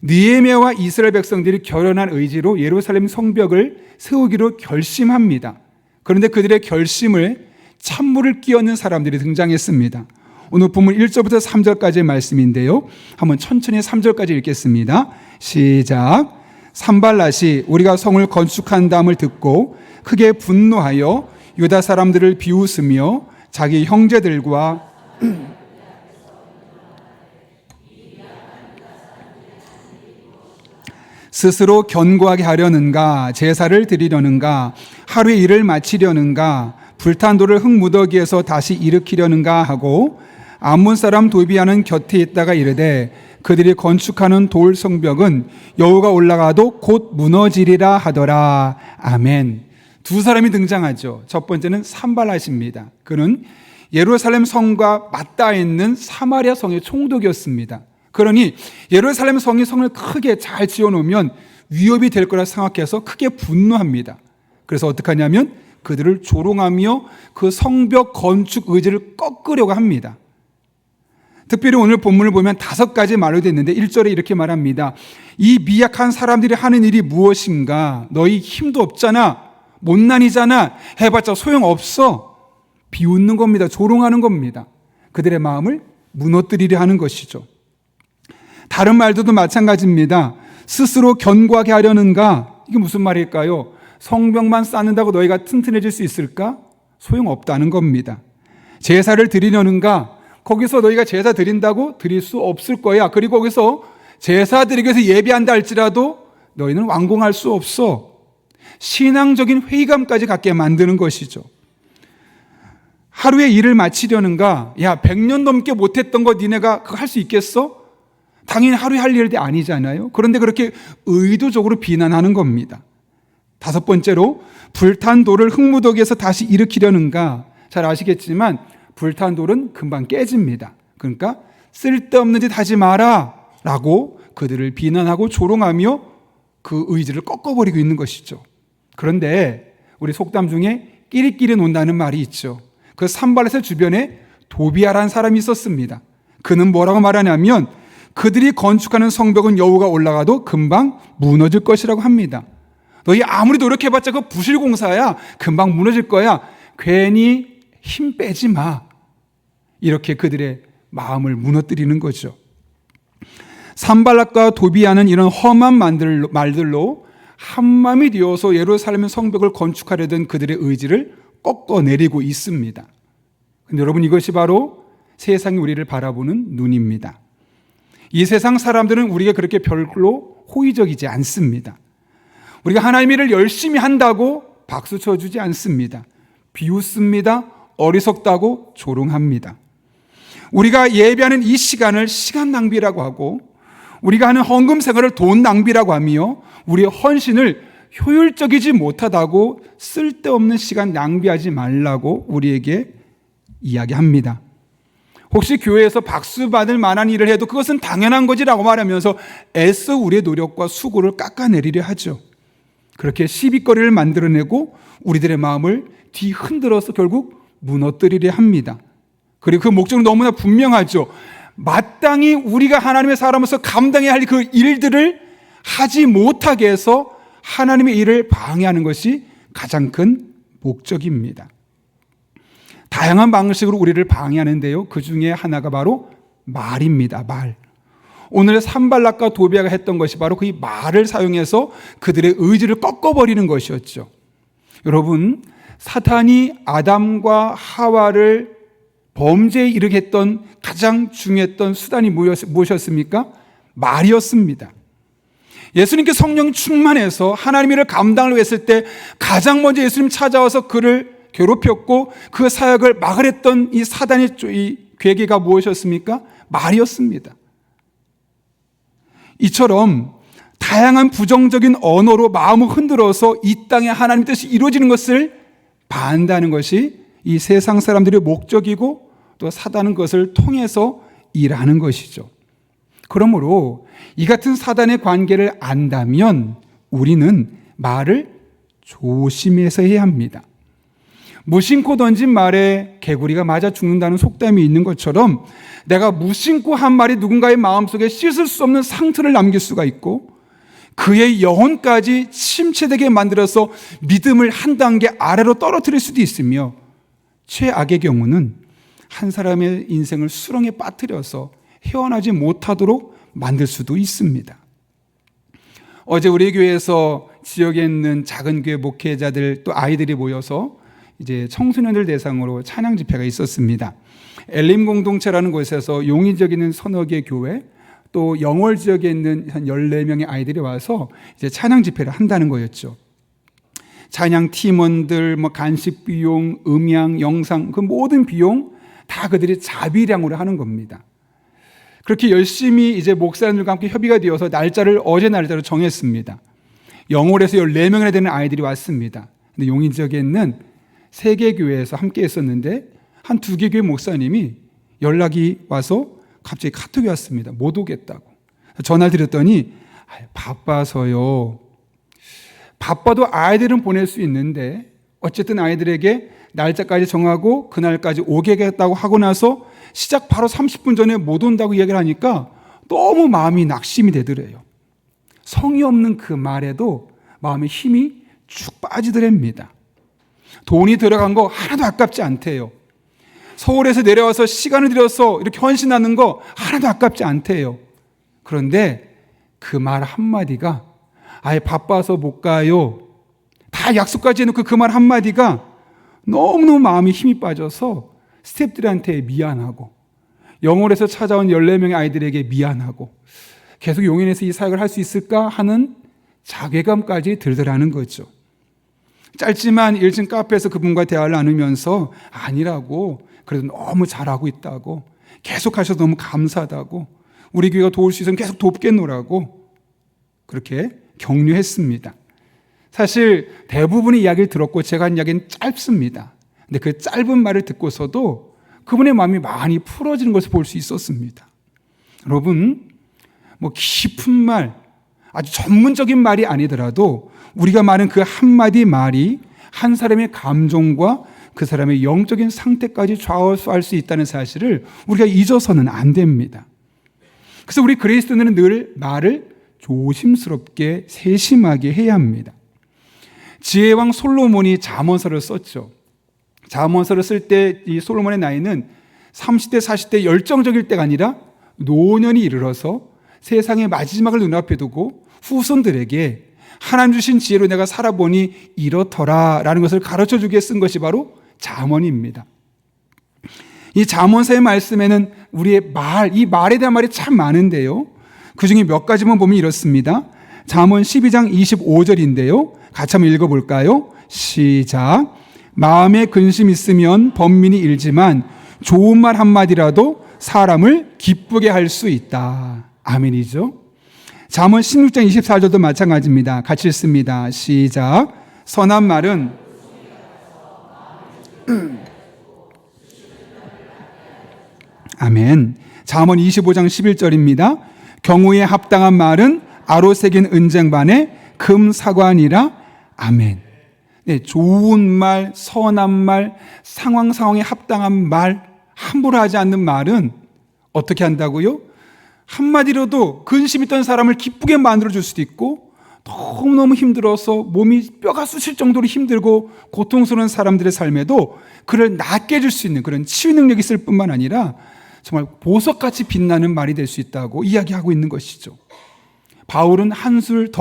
느헤미야와 이스라엘 백성들이 결연한 의지로 예루살렘 성벽을 세우기로 결심합니다. 그런데 그들의 결심을 찬물을 끼얹는 사람들이 등장했습니다. 오늘 본문 1절부터 3절까지의 말씀인데요. 한번 천천히 3절까지 읽겠습니다. 시작. 산발랏이 우리가 성을 건축한다함을 듣고 크게 분노하여 유다 사람들을 비웃으며 자기 형제들과 스스로 견고하게 하려는가, 제사를 드리려는가, 하루의 일을 마치려는가, 불탄 돌을 흙무더기에서 다시 일으키려는가 하고 암몬 사람 도비아는 곁에 있다가 이르되 그들이 건축하는 돌 성벽은 여호가 올라가도 곧 무너지리라 하더라. 아멘. 두 사람이 등장하죠. 첫 번째는 산발랏입니다. 그는 예루살렘 성과 맞닿아 있는 사마리아 성의 총독이었습니다. 그러니 예루살렘 성이 성을 크게 잘 지어놓으면 위협이 될 거라 생각해서 크게 분노합니다. 그래서 어떻게 하냐면 그들을 조롱하며 그 성벽 건축 의지를 꺾으려고 합니다. 특별히 오늘 본문을 보면 5가지 말로 됐는데 1절에 이렇게 말합니다. 이 미약한 사람들이 하는 일이 무엇인가? 너희 힘도 없잖아. 못난이잖아. 해봤자 소용없어. 비웃는 겁니다. 조롱하는 겁니다. 그들의 마음을 무너뜨리려 하는 것이죠. 다른 말들도 마찬가지입니다. 스스로 견고하게 하려는가? 이게 무슨 말일까요? 성벽만 쌓는다고 너희가 튼튼해질 수 있을까? 소용없다는 겁니다. 제사를 드리려는가? 거기서 너희가 제사 드린다고 드릴 수 없을 거야. 그리고 거기서 제사 드리기 위해서 예배한다 할지라도 너희는 완공할 수 없어. 신앙적인 회의감까지 갖게 만드는 것이죠. 하루에 일을 마치려는가? 야, 100년 넘게 못했던 거 니네가 그거 할 수 있겠어? 당연히 하루에 할 일이 아니잖아요. 그런데 그렇게 의도적으로 비난하는 겁니다. 5번째로 불탄 돌을 흙무더기에서 다시 일으키려는가? 잘 아시겠지만 불탄 돌은 금방 깨집니다. 그러니까 쓸데없는 짓 하지 마라 라고 그들을 비난하고 조롱하며 그 의지를 꺾어버리고 있는 것이죠. 그런데 우리 속담 중에 끼리끼리 논다는 말이 있죠. 그 산발랏의 주변에 도비아라는 사람이 있었습니다. 그는 뭐라고 말하냐면 그들이 건축하는 성벽은 여호가 올라가도 금방 무너질 것이라고 합니다. 너희 아무리 노력해봤자 그 부실공사야. 금방 무너질 거야. 괜히 힘 빼지 마. 이렇게 그들의 마음을 무너뜨리는 거죠. 산발랏과 도비아는 이런 험한 말들로 한마음이 되어서 예루살렘 성벽을 건축하려던 그들의 의지를 꺾어내리고 있습니다. 근데 여러분, 이것이 바로 세상이 우리를 바라보는 눈입니다. 이 세상 사람들은 우리가 그렇게 별로 호의적이지 않습니다. 우리가 하나님의 일을 열심히 한다고 박수 쳐주지 않습니다. 비웃습니다. 어리석다고 조롱합니다. 우리가 예배하는 이 시간을 시간 낭비라고 하고 우리가 하는 헌금 생활을 돈 낭비라고 하며 우리의 헌신을 효율적이지 못하다고 쓸데없는 시간 낭비하지 말라고 우리에게 이야기합니다. 혹시 교회에서 박수 받을 만한 일을 해도 그것은 당연한 거지라고 말하면서 애써 우리의 노력과 수고를 깎아내리려 하죠. 그렇게 시비거리를 만들어내고 우리들의 마음을 뒤흔들어서 결국 무너뜨리려 합니다. 그리고 그 목적은 너무나 분명하죠. 마땅히 우리가 하나님의 사람으로서 감당해야 할 그 일들을 하지 못하게 해서 하나님의 일을 방해하는 것이 가장 큰 목적입니다. 다양한 방식으로 우리를 방해하는데요. 그 중에 하나가 바로 말입니다. 말. 오늘 산발랏과 도비아가 했던 것이 바로 그 말을 사용해서 그들의 의지를 꺾어버리는 것이었죠. 여러분, 사탄이 아담과 하와를 범죄에 이르게 했던 가장 중요했던 수단이 무엇이었습니까? 말이었습니다. 예수님께 성령이 충만해서 하나님의 일을 감당을 했을 때 가장 먼저 예수님 찾아와서 그를 괴롭혔고 그 사역을 막으려 했던 이 사단의 이 괴계가 무엇이었습니까? 말이었습니다. 이처럼 다양한 부정적인 언어로 마음을 흔들어서 이 땅에 하나님 뜻이 이루어지는 것을 반대하는 것이 이 세상 사람들의 목적이고 또 사단은 그것을 통해서 일하는 것이죠. 그러므로 이 같은 사단의 관계를 안다면 우리는 말을 조심해서 해야 합니다. 무심코 던진 말에 개구리가 맞아 죽는다는 속담이 있는 것처럼 내가 무심코 한 말이 누군가의 마음속에 씻을 수 없는 상처를 남길 수가 있고 그의 영혼까지 침체되게 만들어서 믿음을 한 단계 아래로 떨어뜨릴 수도 있으며 최악의 경우는 한 사람의 인생을 수렁에 빠뜨려서 헤어나지 못하도록 만들 수도 있습니다. 어제 우리 교회에서 지역에 있는 작은 교회 목회자들 또 아이들이 모여서 이제 청소년들 대상으로 찬양 집회가 있었습니다. 엘림 공동체라는 곳에서 용인 지역에 있는 서너 개 교회 또 영월 지역에 있는 한 14명의 아이들이 와서 이제 찬양 집회를 한다는 거였죠. 찬양 팀원들, 간식 비용, 음향, 영상 그 모든 비용 다 그들이 자비량으로 하는 겁니다. 그렇게 열심히 이제 목사님들과 함께 협의가 되어서 날짜를 어제 날짜로 정했습니다. 영월에서 14명이나 되는 아이들이 왔습니다. 근데 용인 지역에 있는 3개 교회에서 함께 했었는데 한 2개 교회 목사님이 연락이 와서 갑자기 카톡이 왔습니다. 못 오겠다고. 전화를 드렸더니 바빠서요. 바빠도 아이들은 보낼 수 있는데 어쨌든 아이들에게 날짜까지 정하고 그날까지 오겠다고 하고 나서 시작 바로 30분 전에 못 온다고 이야기를 하니까 너무 마음이 낙심이 되더래요. 성의 없는 그 말에도 마음에 힘이 쭉 빠지더랍니다. 돈이 들어간 거 하나도 아깝지 않대요. 서울에서 내려와서 시간을 들여서 이렇게 헌신하는 거 하나도 아깝지 않대요. 그런데 그 말 한마디가 아예 바빠서 못 가요. 다 약속까지 해놓고 그 말 한마디가 너무너무 마음이 힘이 빠져서 스태프들한테 미안하고 영월에서 찾아온 14명의 아이들에게 미안하고 계속 용인에서 이 사역을 할 수 있을까 하는 자괴감까지 들더라는 거죠. 짧지만 1층 카페에서 그분과 대화를 나누면서 아니라고 그래도 너무 잘하고 있다고 계속 하셔서 너무 감사하다고 우리 교회가 도울 수 있으면 계속 돕겠노라고 그렇게 격려했습니다. 사실 대부분의 이야기를 들었고 제가 한 이야기는 짧습니다. 근데 그 짧은 말을 듣고서도 그분의 마음이 많이 풀어지는 것을 볼 수 있었습니다. 여러분, 깊은 말, 아주 전문적인 말이 아니더라도 우리가 말하는 그 한마디 말이 한 사람의 감정과 그 사람의 영적인 상태까지 좌우할 수 있다는 사실을 우리가 잊어서는 안 됩니다. 그래서 우리 그리스도인은 늘 말을 조심스럽게 세심하게 해야 합니다. 지혜왕 솔로몬이 잠언서를 썼죠. 잠언서를 쓸 때 이 솔로몬의 나이는 30대, 40대 열정적일 때가 아니라 노년이 이르러서 세상의 마지막을 눈앞에 두고 후손들에게 하나님 주신 지혜로 내가 살아보니 이렇더라 라는 것을 가르쳐주기에 쓴 것이 바로 잠언입니다. 이 잠언서의 말씀에는 우리의 이 말에 대한 말이 참 많은데요. 그 중에 몇 가지만 보면 이렇습니다. 잠언 12장 25절인데요. 같이 한번 읽어볼까요? 시작. 마음에 근심 있으면 번민이 일지만 좋은 말 한마디라도 사람을 기쁘게 할 수 있다. 아멘이죠. 잠언 16장 24절도 마찬가지입니다. 같이 읽습니다. 시작. 선한 말은 아멘. 잠언 25장 11절입니다. 경우에 합당한 말은 아로 새긴 은쟁반에 금사관이라. 아멘. 네, 좋은 말, 선한 말, 상황에 합당한 말, 함부로 하지 않는 말은 어떻게 한다고요? 한마디로도 근심 있던 사람을 기쁘게 만들어줄 수도 있고 너무너무 힘들어서 몸이 뼈가 쑤실 정도로 힘들고 고통스러운 사람들의 삶에도 그를 낫게 해줄 수 있는 그런 치유 능력이 있을 뿐만 아니라 정말 보석같이 빛나는 말이 될 수 있다고 이야기하고 있는 것이죠. 바울은 한 걸음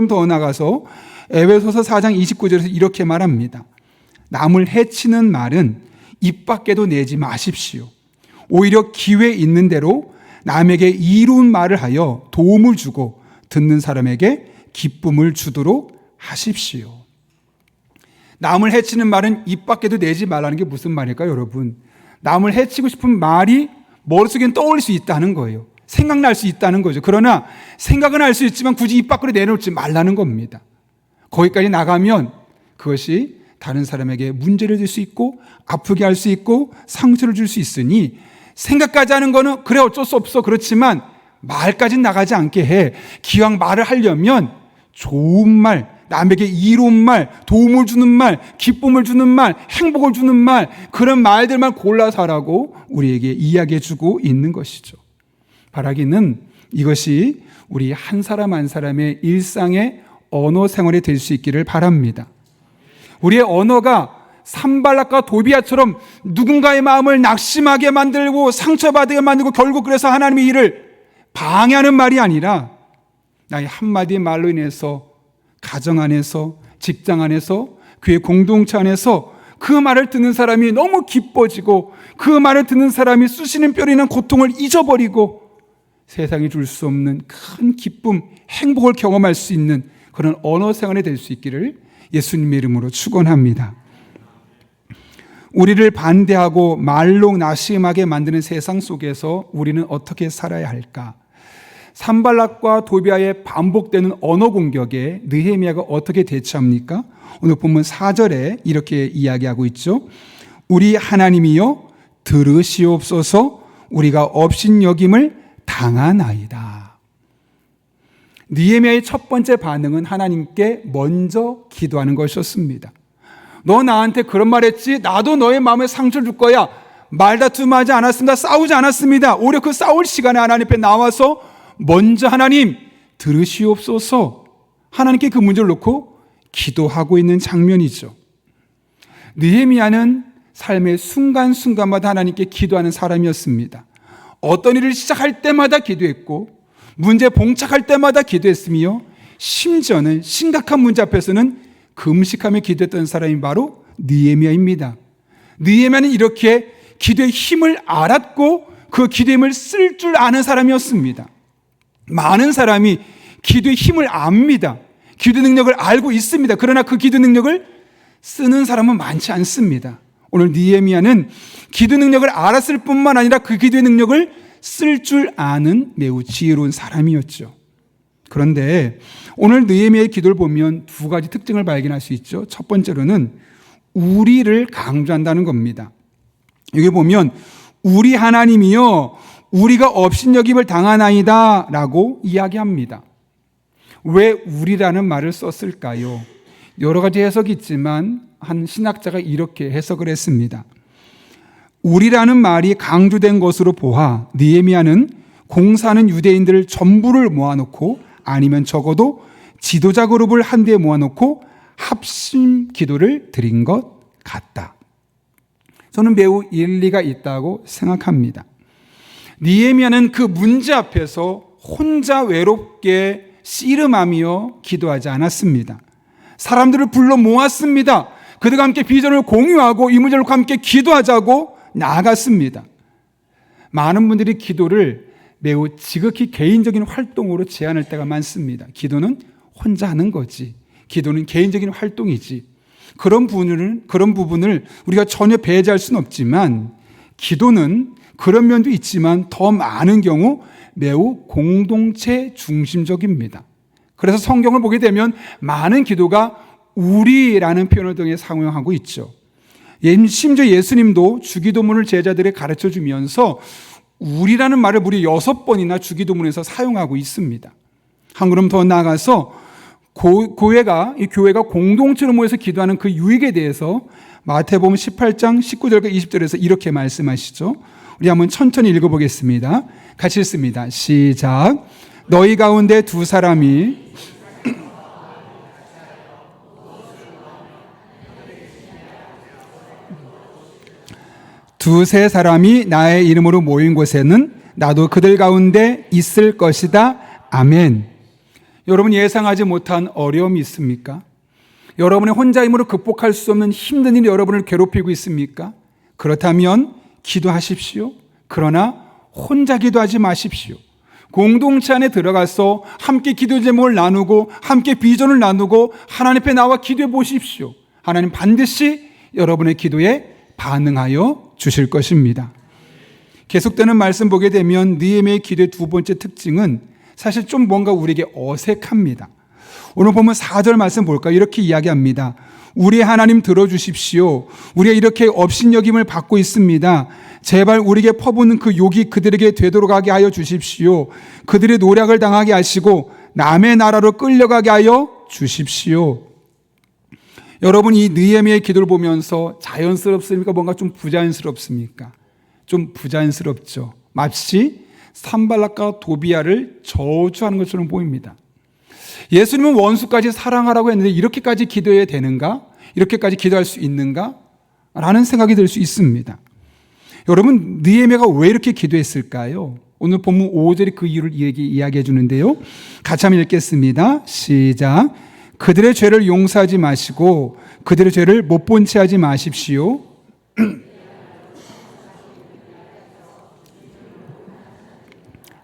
더 나아가서 에베소서 4장 29절에서 이렇게 말합니다. 남을 해치는 말은 입 밖에도 내지 마십시오. 오히려 기회 있는 대로 남에게 이로운 말을 하여 도움을 주고 듣는 사람에게 기쁨을 주도록 하십시오. 남을 해치는 말은 입 밖에도 내지 말라는 게 무슨 말일까요, 여러분? 남을 해치고 싶은 말이 머릿속엔 떠올릴 수 있다는 거예요. 생각날 수 있다는 거죠. 그러나 생각은 할 수 있지만 굳이 입 밖으로 내놓지 말라는 겁니다. 거기까지 나가면 그것이 다른 사람에게 문제를 줄 수 있고 아프게 할 수 있고 상처를 줄 수 있으니 생각까지 하는 거는 그래 어쩔 수 없어. 그렇지만 말까지는 나가지 않게 해. 기왕 말을 하려면 좋은 말, 남에게 이로운 말, 도움을 주는 말, 기쁨을 주는 말, 행복을 주는 말, 그런 말들만 골라서 하라고 우리에게 이야기해 주고 있는 것이죠. 바라기는 이것이 우리 한 사람 한 사람의 일상의 언어 생활이 될 수 있기를 바랍니다. 우리의 언어가 산발락과 도비아처럼 누군가의 마음을 낙심하게 만들고 상처받게 만들고 결국 그래서 하나님의 일을 방해하는 말이 아니라 나의 한마디의 말로 인해서 가정 안에서, 직장 안에서, 교회 공동체 안에서 그 말을 듣는 사람이 너무 기뻐지고 그 말을 듣는 사람이 쑤시는 뼈리는 고통을 잊어버리고 세상이 줄 수 없는 큰 기쁨, 행복을 경험할 수 있는 그런 언어 생활이 될 수 있기를 예수님의 이름으로 축원합니다. 우리를 반대하고 말로 나심하게 만드는 세상 속에서 우리는 어떻게 살아야 할까? 산발락과 도비아의 반복되는 언어 공격에 느헤미야가 어떻게 대처합니까? 오늘 본문 4절에 이렇게 이야기하고 있죠. 우리 하나님이여 들으시옵소서 우리가 업신여김을 당하나이다. 느헤미야의 첫 번째 반응은 하나님께 먼저 기도하는 것이었습니다. 너 나한테 그런 말 했지? 나도 너의 마음에 상처를 줄 거야. 말다툼하지 않았습니다. 싸우지 않았습니다. 오히려 그 싸울 시간에 하나님 앞에 나와서 먼저 하나님 들으시옵소서 하나님께 그 문제를 놓고 기도하고 있는 장면이죠. 느헤미야는 삶의 순간순간마다 하나님께 기도하는 사람이었습니다. 어떤 일을 시작할 때마다 기도했고 문제 봉착할 때마다 기도했으며 심지어는 심각한 문제 앞에서는 금식하며 기도했던 사람이 바로 느헤미야입니다. 느헤미야는 이렇게 기도의 힘을 알았고 그 기도의 힘을 쓸 줄 아는 사람이었습니다. 많은 사람이 기도의 힘을 압니다. 기도 능력을 알고 있습니다. 그러나 그 기도 능력을 쓰는 사람은 많지 않습니다. 오늘 느헤미야는 기도 능력을 알았을 뿐만 아니라 그 기도의 능력을 쓸 줄 아는 매우 지혜로운 사람이었죠. 그런데 오늘 느헤미야의 기도를 보면 두 가지 특징을 발견할 수 있죠. 첫 번째로는 우리를 강조한다는 겁니다. 여기 보면 우리 하나님이여 우리가 업신여김을 당하나이다 라고 이야기합니다. 왜 우리라는 말을 썼을까요? 여러 가지 해석이 있지만 한 신학자가 이렇게 해석을 했습니다. 우리라는 말이 강조된 것으로 보아 느헤미야는 공사하는 유대인들을 전부를 모아놓고 아니면 적어도 지도자 그룹을 한 데에 모아놓고 합심 기도를 드린 것 같다. 저는 매우 일리가 있다고 생각합니다. 느헤미야는 그 문제 앞에서 혼자 외롭게 씨름하며 기도하지 않았습니다. 사람들을 불러 모았습니다. 그들과 함께 비전을 공유하고 이 문제를 함께 기도하자고 나아갔습니다. 많은 분들이 기도를 매우 지극히 개인적인 활동으로 제한할 때가 많습니다. 기도는 혼자 하는 거지. 기도는 개인적인 활동이지. 그런 부분을 우리가 전혀 배제할 수는 없지만 기도는 그런 면도 있지만 더 많은 경우 매우 공동체 중심적입니다. 그래서 성경을 보게 되면 많은 기도가 우리라는 표현을 통해 사용하고 있죠. 심지어 예수님도 주기도문을 제자들에게 가르쳐 주면서 우리라는 말을 무려 6번이나 주기도문에서 사용하고 있습니다. 한 걸음 더 나아가서 교회가 공동체로 모여서 기도하는 그 유익에 대해서 마태복음 18장 19절과 20절에서 이렇게 말씀하시죠. 우리 한번 천천히 읽어보겠습니다. 같이 읽습니다. 시작. 너희 가운데 두 사람이 두세 사람이 나의 이름으로 모인 곳에는 나도 그들 가운데 있을 것이다. 아멘. 여러분 예상하지 못한 어려움이 있습니까? 여러분의 혼자 힘으로 극복할 수 없는 힘든 일이 여러분을 괴롭히고 있습니까? 그렇다면 기도하십시오. 그러나 혼자 기도하지 마십시오. 공동체 안에 들어가서 함께 기도 제목을 나누고 함께 비전을 나누고 하나님 앞에 나와 기도해 보십시오. 하나님 반드시 여러분의 기도에 반응하여 주실 것입니다. 계속되는 말씀 보게 되면 느헤미야의 기도의 두 번째 특징은 사실 좀 뭔가 우리에게 어색합니다. 오늘 보면 4절 말씀 볼까요? 이렇게 이야기합니다. 우리 하나님 들어주십시오. 우리가 이렇게 업신여김을 받고 있습니다. 제발 우리에게 퍼붓는 그 욕이 그들에게 되도록 하게 하여 주십시오. 그들의 노략을 당하게 하시고 남의 나라로 끌려가게 하여 주십시오. 여러분, 이 느헤미야의 기도를 보면서 자연스럽습니까? 뭔가 좀 부자연스럽습니까? 좀 부자연스럽죠. 마치 산발락과 도비야를 저주하는 것처럼 보입니다. 예수님은 원수까지 사랑하라고 했는데 이렇게까지 기도해야 되는가? 이렇게까지 기도할 수 있는가? 라는 생각이 들 수 있습니다. 여러분, 느헤미야가 왜 이렇게 기도했을까요? 오늘 본문 5절이 그 이유를 이야기해 주는데요. 같이 한번 읽겠습니다. 시작. 그들의 죄를 용서하지 마시고 그들의 죄를 못 본 채 하지 마십시오.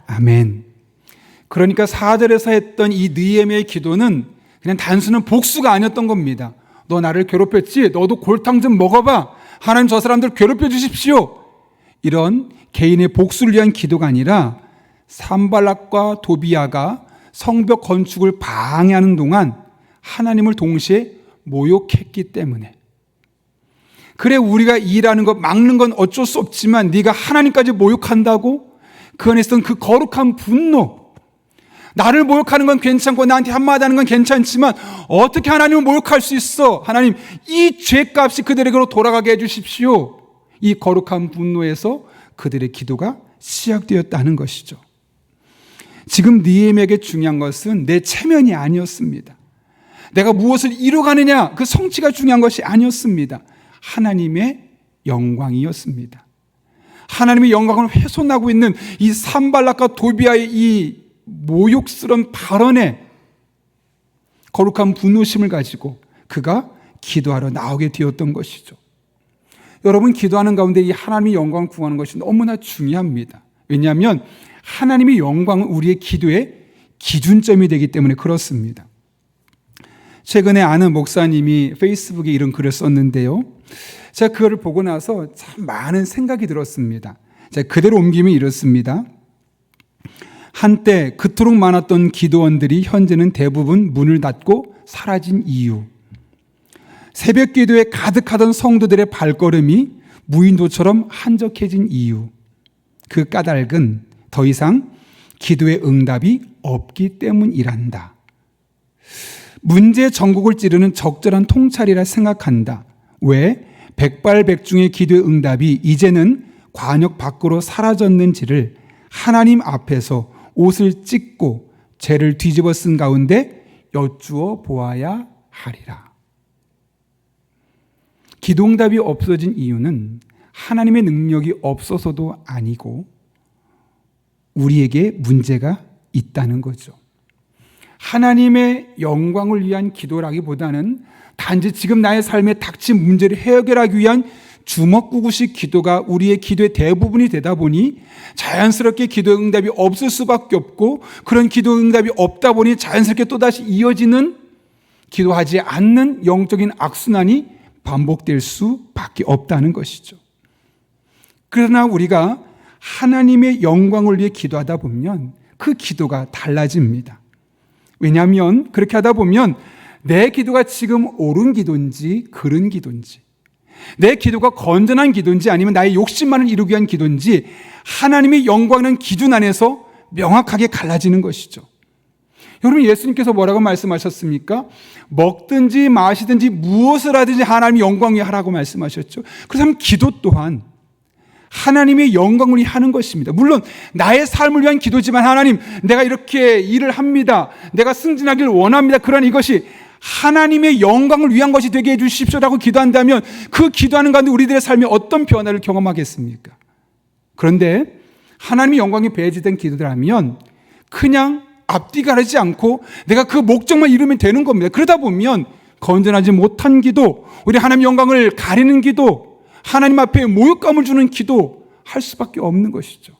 아멘. 그러니까 4절에서 했던 이 느헤미야의 기도는 그냥 단순한 복수가 아니었던 겁니다. 너 나를 괴롭혔지? 너도 골탕 좀 먹어봐. 하나님 저 사람들 괴롭혀 주십시오. 이런 개인의 복수를 위한 기도가 아니라 산발락과 도비야가 성벽 건축을 방해하는 동안 하나님을 동시에 모욕했기 때문에. 그래, 우리가 일하는 것 막는 건 어쩔 수 없지만 네가 하나님까지 모욕한다고? 그 안에 있던 그 거룩한 분노. 나를 모욕하는 건 괜찮고 나한테 한마디 하는 건 괜찮지만 어떻게 하나님을 모욕할 수 있어? 하나님, 이 죄값이 그들에게로 돌아가게 해주십시오. 이 거룩한 분노에서 그들의 기도가 시작되었다는 것이죠. 지금 느헤미야에게 중요한 것은 내 체면이 아니었습니다. 내가 무엇을 이루어가느냐, 그 성취가 중요한 것이 아니었습니다. 하나님의 영광이었습니다. 하나님의 영광을 훼손하고 있는 이 산발락과 도비야의 이 모욕스러운 발언에 거룩한 분노심을 가지고 그가 기도하러 나오게 되었던 것이죠. 여러분, 기도하는 가운데 이 하나님의 영광을 구하는 것이 너무나 중요합니다. 왜냐하면 하나님의 영광은 우리의 기도의 기준점이 되기 때문에 그렇습니다. 최근에 아는 목사님이 페이스북에 이런 글을 썼는데요. 제가 그거를 보고 나서 참 많은 생각이 들었습니다. 제가 그대로 옮기면 이렇습니다. 한때 그토록 많았던 기도원들이 현재는 대부분 문을 닫고 사라진 이유. 새벽 기도에 가득하던 성도들의 발걸음이 무인도처럼 한적해진 이유. 그 까닭은 더 이상 기도의 응답이 없기 때문이란다. 문제 전국을 찌르는 적절한 통찰이라 생각한다. 왜 백발백중의 기도의 응답이 이제는 관역 밖으로 사라졌는지를 하나님 앞에서 옷을 찢고 죄를 뒤집어 쓴 가운데 여쭈어 보아야 하리라. 기도응답이 없어진 이유는 하나님의 능력이 없어서도 아니고 우리에게 문제가 있다는 거죠. 하나님의 영광을 위한 기도라기보다는 단지 지금 나의 삶에 닥친 문제를 해결하기 위한 주먹구구식 기도가 우리의 기도의 대부분이 되다 보니 자연스럽게 기도 응답이 없을 수밖에 없고, 그런 기도 응답이 없다 보니 자연스럽게 또다시 이어지는 기도하지 않는 영적인 악순환이 반복될 수밖에 없다는 것이죠. 그러나 우리가 하나님의 영광을 위해 기도하다 보면 그 기도가 달라집니다. 왜냐하면 그렇게 하다 보면 내 기도가 지금 옳은 기도인지 그른 기도인지, 내 기도가 건전한 기도인지 아니면 나의 욕심만을 이루기 위한 기도인지 하나님의 영광은 기준 안에서 명확하게 갈라지는 것이죠. 여러분, 예수님께서 뭐라고 말씀하셨습니까? 먹든지 마시든지 무엇을 하든지 하나님의 영광 위에 하라고 말씀하셨죠. 그래서 기도 또한 하나님의 영광을 위해 하는 것입니다. 물론 나의 삶을 위한 기도지만, 하나님, 내가 이렇게 일을 합니다, 내가 승진하기를 원합니다, 그러나 이것이 하나님의 영광을 위한 것이 되게 해주십시오라고 기도한다면 그 기도하는 가운데 우리들의 삶이 어떤 변화를 경험하겠습니까? 그런데 하나님의 영광이 배제된 기도들하면 그냥 앞뒤 가리지 않고 내가 그 목적만 이루면 되는 겁니다. 그러다 보면 건전하지 못한 기도, 우리 하나님의 영광을 가리는 기도, 하나님 앞에 모욕감을 주는 기도 할 수밖에 없는 것이죠.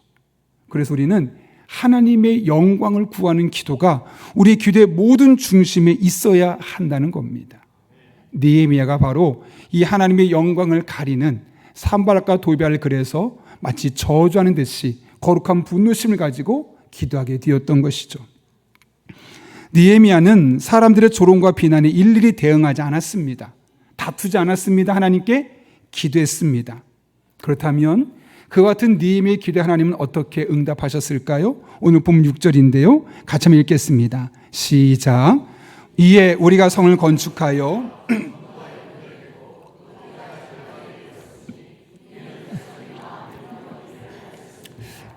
그래서 우리는 하나님의 영광을 구하는 기도가 우리의 기도의 모든 중심에 있어야 한다는 겁니다. 느헤미야가 바로 이 하나님의 영광을 가리는 산발락과 도비야를 그래서 마치 저주하는 듯이 거룩한 분노심을 가지고 기도하게 되었던 것이죠. 느헤미야는 사람들의 조롱과 비난에 일일이 대응하지 않았습니다. 다투지 않았습니다. 하나님께 기도했습니다. 그렇다면 그와 같은 느헤미야의 기도에 하나님은 어떻게 응답하셨을까요? 오늘 본문 6절인데요. 같이 한번 읽겠습니다. 시작. 이에 우리가 성을 건축하여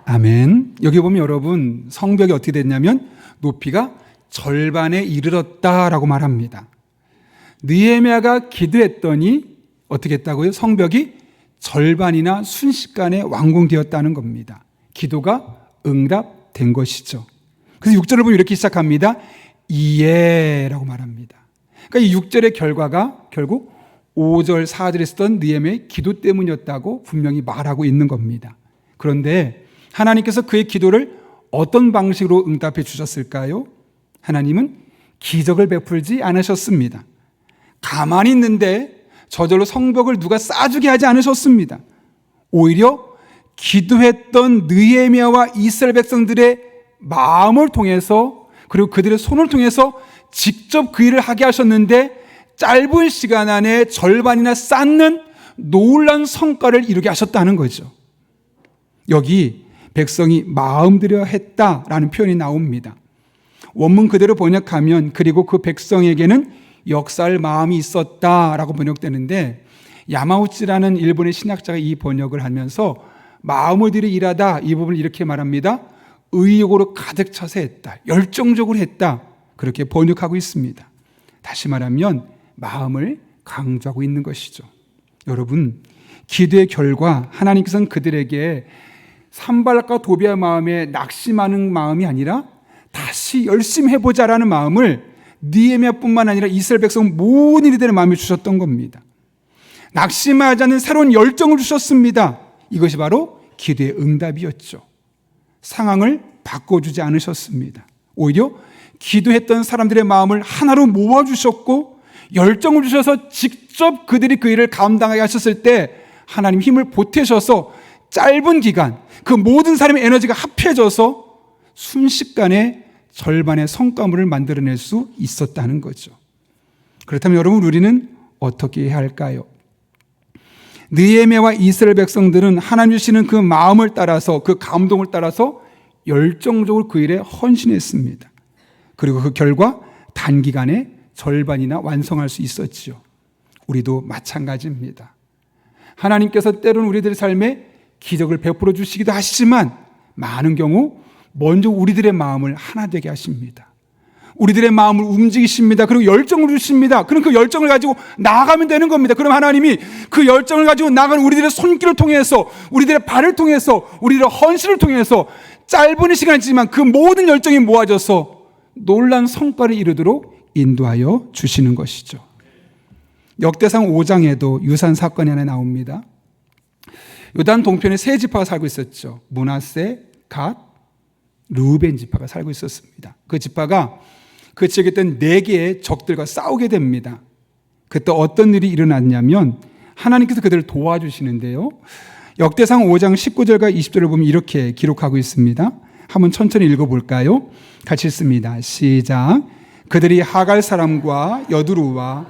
아멘. 여기 보면 여러분 성벽이 어떻게 됐냐면 높이가 절반에 이르렀다라고 말합니다. 느헤미야가 기도했더니 어떻게 했다고요? 성벽이 절반이나 순식간에 완공되었다는 겁니다. 기도가 응답된 것이죠. 그래서 6절을 보면 이렇게 시작합니다. 이에라고 말합니다. 그러니까 이 6절의 결과가 결국 5절, 4절에 쓰던 느헤미야의 기도 때문이었다고 분명히 말하고 있는 겁니다. 그런데 하나님께서 그의 기도를 어떤 방식으로 응답해 주셨을까요? 하나님은 기적을 베풀지 않으셨습니다. 가만히 있는데 저절로 성벽을 누가 쌓아주게 하지 않으셨습니다. 오히려 기도했던 느헤미야와 이스라엘 백성들의 마음을 통해서 그리고 그들의 손을 통해서 직접 그 일을 하게 하셨는데 짧은 시간 안에 절반이나 쌓는 놀라운 성과를 이루게 하셨다는 거죠. 여기 백성이 마음 들여 했다라는 표현이 나옵니다. 원문 그대로 번역하면 그리고 그 백성에게는 역사할 마음이 있었다라고 번역되는데 야마우치라는 일본의 신학자가 이 번역을 하면서 마음을 들여 일하다 이 부분을 이렇게 말합니다. 의욕으로 가득 차서 했다. 열정적으로 했다. 그렇게 번역하고 있습니다. 다시 말하면 마음을 강조하고 있는 것이죠. 여러분, 기도의 결과 하나님께서는 그들에게 산발락과 도비아의 마음에 낙심하는 마음이 아니라 다시 열심히 해보자라는 마음을 느헤미야뿐만 아니라 이스라엘 백성 모든 이들의 마음에 주셨던 겁니다. 낙심하지 않는 새로운 열정을 주셨습니다. 이것이 바로 기도의 응답이었죠. 상황을 바꿔주지 않으셨습니다. 오히려 기도했던 사람들의 마음을 하나로 모아주셨고 열정을 주셔서 직접 그들이 그 일을 감당하게 하셨을 때 하나님 힘을 보태셔서 짧은 기간 그 모든 사람의 에너지가 합해져서 순식간에 절반의 성과물을 만들어낼 수 있었다는 거죠. 그렇다면 여러분 우리는 어떻게 해야 할까요? 느헤미야와 이스라엘 백성들은 하나님 주시는 그 마음을 따라서 그 감동을 따라서 열정적으로 그 일에 헌신했습니다. 그리고 그 결과 단기간에 절반이나 완성할 수 있었지요. 우리도 마찬가지입니다. 하나님께서 때로는 우리들의 삶에 기적을 베풀어 주시기도 하시지만 많은 경우 먼저 우리들의 마음을 하나 되게 하십니다. 우리들의 마음을 움직이십니다. 그리고 열정을 주십니다. 그럼 그 열정을 가지고 나아가면 되는 겁니다. 그럼 하나님이 그 열정을 가지고 나아가는 우리들의 손길을 통해서 우리들의 발을 통해서 우리들의 헌신을 통해서 짧은 시간이지만 그 모든 열정이 모아져서 놀라운 성과를 이루도록 인도하여 주시는 것이죠. 역대상 5장에도 유사한 사건이 하나 나옵니다. 요단 동편에 세 지파가 살고 있었죠. 므낫세, 갓, 르우벤 지파가 살고 있었습니다. 그 지파가 그 지역에 있던 4개의 적들과 싸우게 됩니다. 그때 어떤 일이 일어났냐면 하나님께서 그들을 도와주시는데요. 역대상 5장 19절과 20절을 보면 이렇게 기록하고 있습니다. 한번 천천히 읽어볼까요? 같이 읽습니다. 시작. 그들이 하갈 사람과 여두루와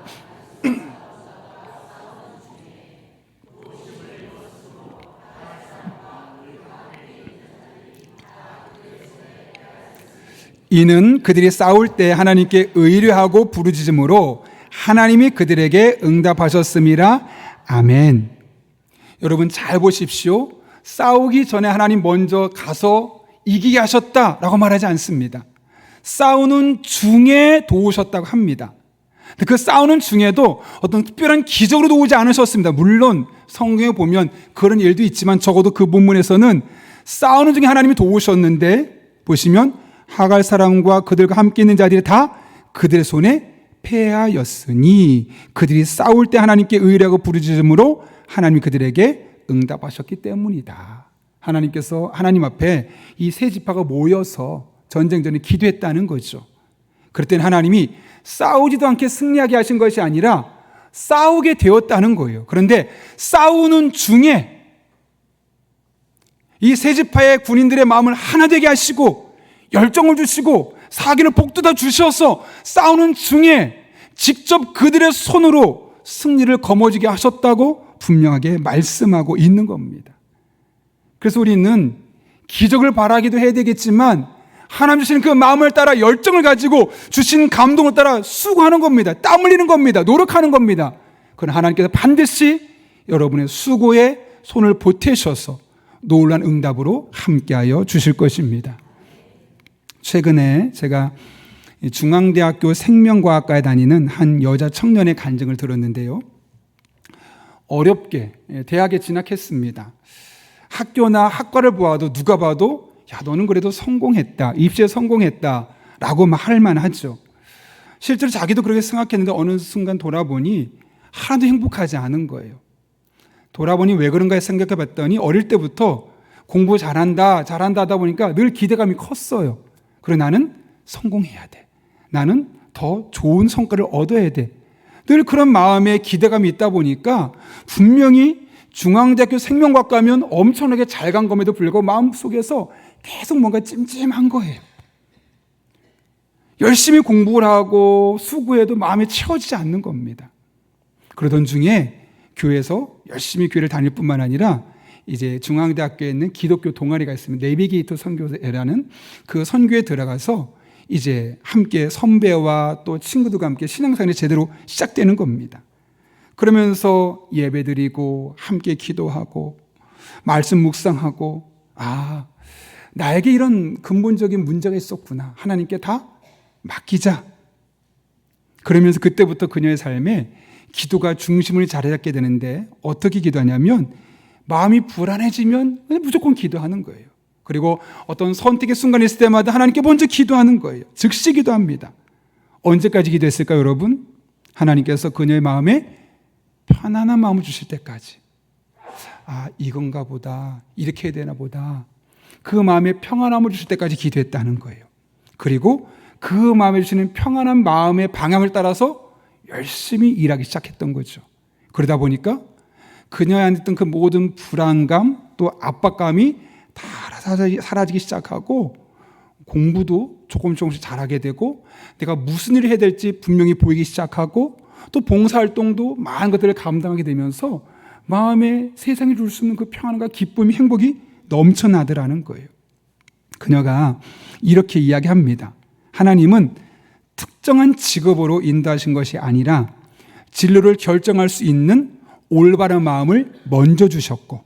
이는 그들이 싸울 때 하나님께 의뢰하고 부르짖음으로 하나님이 그들에게 응답하셨음이라. 아멘. 여러분 잘 보십시오. 싸우기 전에 하나님 먼저 가서 이기게 하셨다라고 말하지 않습니다. 싸우는 중에 도우셨다고 합니다. 그 싸우는 중에도 어떤 특별한 기적으로 도우지 않으셨습니다. 물론 성경에 보면 그런 일도 있지만 적어도 그 본문에서는 싸우는 중에 하나님이 도우셨는데 보시면 하갈 사람과 그들과 함께 있는 자들이 다 그들의 손에 패하였으니 그들이 싸울 때 하나님께 의뢰하고 부르짖음으로 하나님이 그들에게 응답하셨기 때문이다. 하나님께서 하나님 앞에 이 세 지파가 모여서 전쟁 전에 기도했다는 거죠. 그럴 땐 하나님이 싸우지도 않게 승리하게 하신 것이 아니라 싸우게 되었다는 거예요. 그런데 싸우는 중에 이 세 지파의 군인들의 마음을 하나 되게 하시고 열정을 주시고 사기를 복돋아 주셔서 싸우는 중에 직접 그들의 손으로 승리를 거머쥐게 하셨다고 분명하게 말씀하고 있는 겁니다. 그래서 우리는 기적을 바라기도 해야 되겠지만 하나님 주시는 그 마음을 따라 열정을 가지고 주신 감동을 따라 수고하는 겁니다. 땀 흘리는 겁니다. 노력하는 겁니다. 그러나 하나님께서 반드시 여러분의 수고에 손을 보태셔서 놀라운 응답으로 함께하여 주실 것입니다. 최근에 제가 중앙대학교 생명과학과에 다니는 한 여자 청년의 간증을 들었는데요. 어렵게 대학에 진학했습니다. 학교나 학과를 보아도 누가 봐도 야, 너는 그래도 성공했다, 입시에 성공했다 라고 할 만하죠. 실제로 자기도 그렇게 생각했는데 어느 순간 돌아보니 하나도 행복하지 않은 거예요. 돌아보니 왜 그런가 생각해 봤더니 어릴 때부터 공부 잘한다 하다 보니까 늘 기대감이 컸어요. 그리고 나는 성공해야 돼. 나는 더 좋은 성과를 얻어야 돼. 늘 그런 마음에 기대감이 있다 보니까 분명히 중앙대학교 생명과학 가면 엄청나게 잘 간 검에도 불구하고 마음속에서 계속 뭔가 찜찜한 거예요. 열심히 공부를 하고 수고해도 마음에 채워지지 않는 겁니다. 그러던 중에 교회에서 열심히 교회를 다닐 뿐만 아니라 이제 중앙대학교에 있는 기독교 동아리가 있으면 내비게이터 선교회라는 그 선교에 들어가서 이제 함께 선배와 또 친구들과 함께 신앙생활이 제대로 시작되는 겁니다. 그러면서 예배드리고 함께 기도하고 말씀 묵상하고 나에게 이런 근본적인 문제가 있었구나. 하나님께 다 맡기자. 그러면서 그때부터 그녀의 삶에 기도가 중심을 자리잡게 되는데 어떻게 기도하냐면 마음이 불안해지면 무조건 기도하는 거예요. 그리고 어떤 선택의 순간이 있을 때마다 하나님께 먼저 기도하는 거예요. 즉시 기도합니다. 언제까지 기도했을까요, 여러분? 하나님께서 그녀의 마음에 편안한 마음을 주실 때까지. 이건가 보다. 이렇게 해야 되나 보다. 그 마음에 평안함을 주실 때까지 기도했다는 거예요. 그리고 그 마음에 주시는 평안한 마음의 방향을 따라서 열심히 일하기 시작했던 거죠. 그러다 보니까 그녀한테 있던 그 모든 불안감 또 압박감이 다 사라지기 시작하고 공부도 조금씩 잘하게 되고 내가 무슨 일을 해야 될지 분명히 보이기 시작하고 또 봉사활동도 많은 것들을 감당하게 되면서 마음에 세상에 줄 수 없는 그 평안과 기쁨이 행복이 넘쳐나더라는 거예요. 그녀가 이렇게 이야기합니다. 하나님은 특정한 직업으로 인도하신 것이 아니라 진로를 결정할 수 있는 올바른 마음을 먼저 주셨고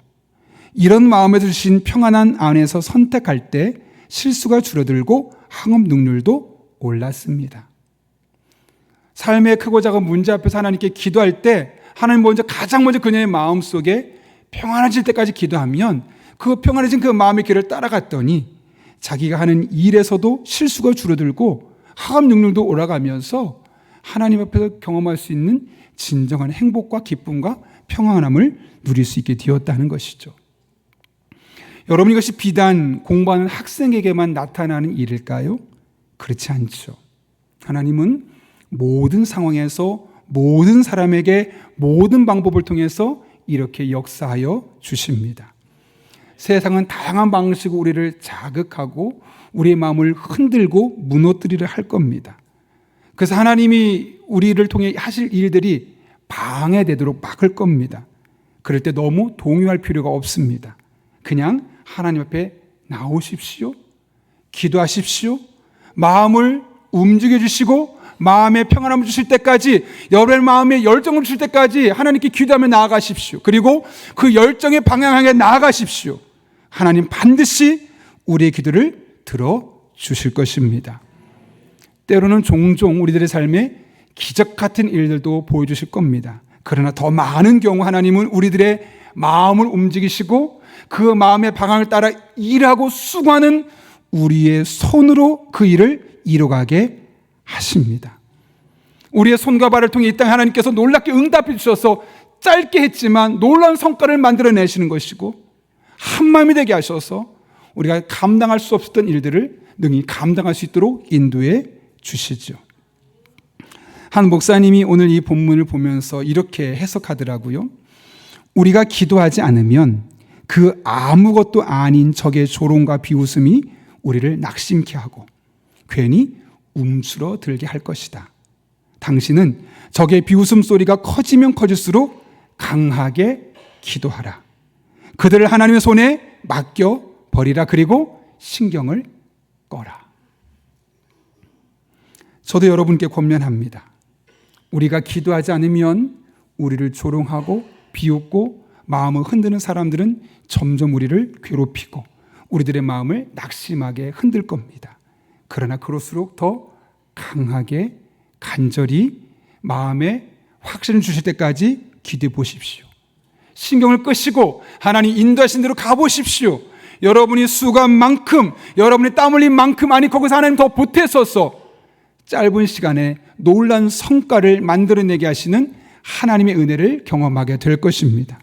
이런 마음에서 주신 평안한 안에서 선택할 때 실수가 줄어들고 학업 능률도 올랐습니다. 삶의 크고 작은 문제 앞에서 하나님께 기도할 때 하나님 가장 먼저 그녀의 마음속에 평안해질 때까지 기도하면 그 평안해진 그 마음의 길을 따라갔더니 자기가 하는 일에서도 실수가 줄어들고 학업 능률도 올라가면서 하나님 앞에서 경험할 수 있는 진정한 행복과 기쁨과 평안함을 누릴 수 있게 되었다는 것이죠. 여러분, 이것이 비단 공부하는 학생에게만 나타나는 일일까요? 그렇지 않죠. 하나님은 모든 상황에서 모든 사람에게 모든 방법을 통해서 이렇게 역사하여 주십니다. 세상은 다양한 방식으로 우리를 자극하고 우리의 마음을 흔들고 무너뜨리려 할 겁니다. 그래서 하나님이 우리를 통해 하실 일들이 방해되도록 막을 겁니다. 그럴 때 너무 동요할 필요가 없습니다. 그냥 하나님 앞에 나오십시오. 기도하십시오. 마음을 움직여 주시고 마음의 평안함을 주실 때까지, 여러분의 마음에 열정을 주실 때까지 하나님께 기도하며 나아가십시오. 그리고 그 열정의 방향 향해 나아가십시오. 하나님 반드시 우리의 기도를 들어주실 것입니다. 때로는 종종 우리들의 삶에 기적 같은 일들도 보여주실 겁니다. 그러나 더 많은 경우 하나님은 우리들의 마음을 움직이시고 그 마음의 방향을 따라 일하고 수고하는 우리의 손으로 그 일을 이뤄가게 하십니다. 우리의 손과 발을 통해 이 땅에 하나님께서 놀랍게 응답해 주셔서 짧게 했지만 놀라운 성과를 만들어내시는 것이고 한마음이 되게 하셔서 우리가 감당할 수 없었던 일들을 능히 감당할 수 있도록 인도해 주시죠. 한 목사님이 오늘 이 본문을 보면서 이렇게 해석하더라고요. 우리가 기도하지 않으면 그 아무것도 아닌 적의 조롱과 비웃음이 우리를 낙심케 하고 괜히 움츠러들게 할 것이다. 당신은 적의 비웃음 소리가 커지면 커질수록 강하게 기도하라. 그들을 하나님의 손에 맡겨 버리라. 그리고 신경을 꺼라. 저도 여러분께 권면합니다. 우리가 기도하지 않으면 우리를 조롱하고 비웃고 마음을 흔드는 사람들은 점점 우리를 괴롭히고 우리들의 마음을 낙심하게 흔들 겁니다. 그러나 그럴수록 더 강하게 간절히 마음에 확신을 주실 때까지 기도해 보십시오. 신경을 끄시고 하나님 인도하신 대로 가보십시오. 여러분이 수고한 만큼, 여러분이 땀 흘린 만큼, 아니 거기서 하나님 더 보태소서 짧은 시간에 놀라운 성과를 만들어내게 하시는 하나님의 은혜를 경험하게 될 것입니다.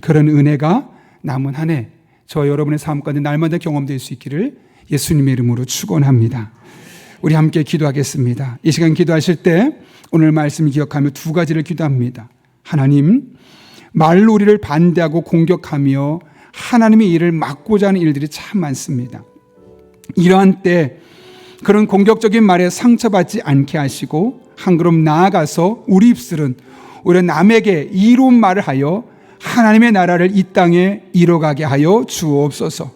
그런 은혜가 남은 한 해 저 여러분의 삶 가운데 날마다 경험될 수 있기를 예수님의 이름으로 축원합니다. 우리 함께 기도하겠습니다. 이 시간 기도하실 때 오늘 말씀 기억하며 두 가지를 기도합니다. 하나님, 말로 우리를 반대하고 공격하며 하나님의 일을 막고자 하는 일들이 참 많습니다. 이러한 때 그런 공격적인 말에 상처받지 않게 하시고 한 걸음 나아가서 우리 입술은 오히려 남에게 이로운 말을 하여 하나님의 나라를 이 땅에 이뤄가게 하여 주옵소서.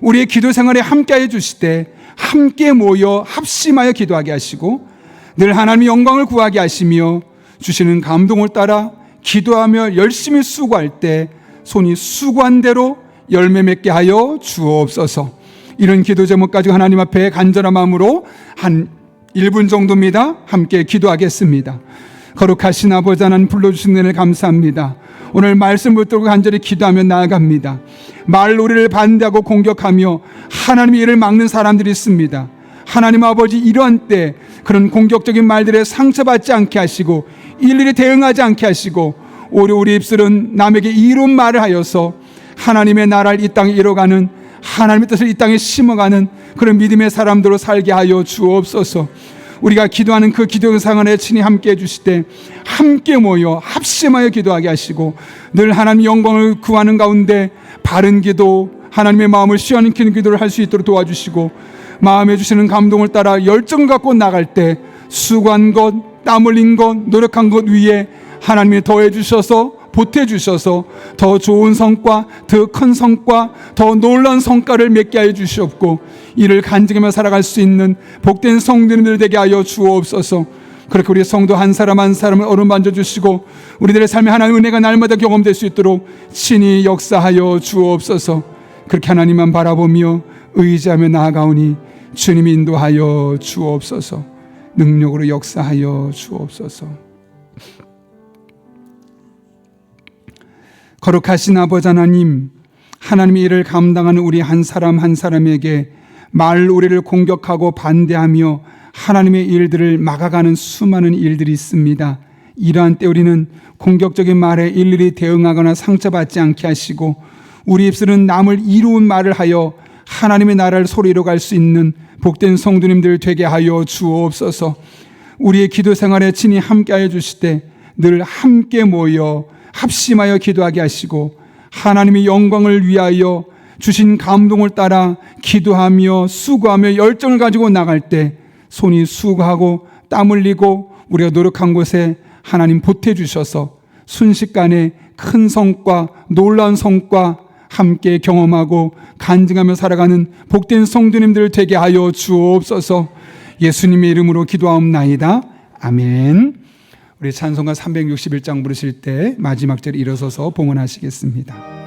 우리의 기도 생활에 함께하여 주시되 함께 모여 합심하여 기도하게 하시고 늘 하나님의 영광을 구하게 하시며 주시는 감동을 따라 기도하며 열심히 수고할 때 손이 수고한 대로 열매 맺게 하여 주옵소서. 이런 기도 제목 가지고 하나님 앞에 간절한 마음으로 한 1분 정도입니다. 함께 기도하겠습니다. 거룩하신 아버지 하나님 불러주신 은혜를 감사합니다. 오늘 말씀 붙들고 간절히 기도하며 나아갑니다. 말로 우리를 반대하고 공격하며 하나님의 일을 막는 사람들이 있습니다. 하나님 아버지 이러한 때 그런 공격적인 말들에 상처받지 않게 하시고 일일이 대응하지 않게 하시고 오히려 우리 입술은 남에게 이로운 말을 하여서 하나님의 나라를 이 땅에 이뤄가는 하나님의 뜻을 이 땅에 심어가는 그런 믿음의 사람들로 살게 하여 주옵소서. 우리가 기도하는 그 기도 영상 안에 친히 함께 해주시되 함께 모여 합심하여 기도하게 하시고 늘 하나님 영광을 구하는 가운데 바른 기도, 하나님의 마음을 시원시키는 기도를 할 수 있도록 도와주시고 마음에 주시는 감동을 따라 열정 갖고 나갈 때 수고한 것, 땀 흘린 것, 노력한 것 위에 하나님이 더해 주셔서 보태 주셔서 더 좋은 성과, 더 큰 성과, 더 놀라운 성과를 맺게 하여 주시옵고 이를 간증하며 살아갈 수 있는 복된 성도님들 되게 하여 주옵소서. 그렇게 우리 성도 한 사람 한 사람을 어루만져 주시고 우리들의 삶에 하나님의 은혜가 날마다 경험될 수 있도록 친히 역사하여 주옵소서. 그렇게 하나님만 바라보며 의지하며 나아가오니 주님이 인도하여 주옵소서. 능력으로 역사하여 주옵소서. 거룩하신 아버지 하나님, 하나님의 일을 감당하는 우리 한 사람 한 사람에게 말로 우리를 공격하고 반대하며 하나님의 일들을 막아가는 수많은 일들이 있습니다. 이러한 때 우리는 공격적인 말에 일일이 대응하거나 상처받지 않게 하시고 우리 입술은 남을 이로운 말을 하여 하나님의 나라를 소리 이뤄갈 수 있는 복된 성도님들 되게 하여 주옵소서. 우리의 기도 생활에 친히 함께하여 주시되 늘 함께 모여 합심하여 기도하게 하시고 하나님의 영광을 위하여 주신 감동을 따라 기도하며 수고하며 열정을 가지고 나갈 때 손이 수고하고 땀 흘리고 우리가 노력한 곳에 하나님 보태주셔서 순식간에 큰 성과, 놀라운 성과 함께 경험하고 간증하며 살아가는 복된 성도님들 되게 하여 주옵소서. 예수님의 이름으로 기도하옵나이다. 아멘. 우리 찬송가 361장 부르실 때 마지막 절 일어서서 봉헌하시겠습니다.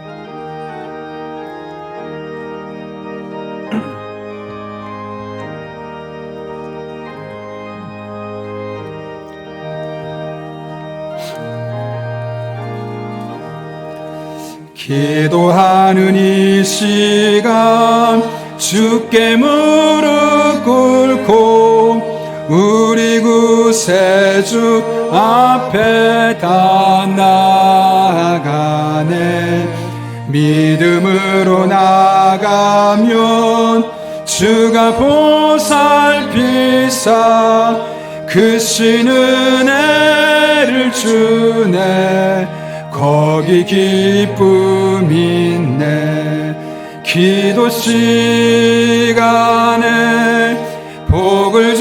기도하는 이 시간 주께 무릎 꿇고 우리 구세주 앞에 다 나아가네. 믿음으로 나가면 주가 보살피사 크신 은혜를 주네. 거기 기쁨 있네. 기도 시간에 복을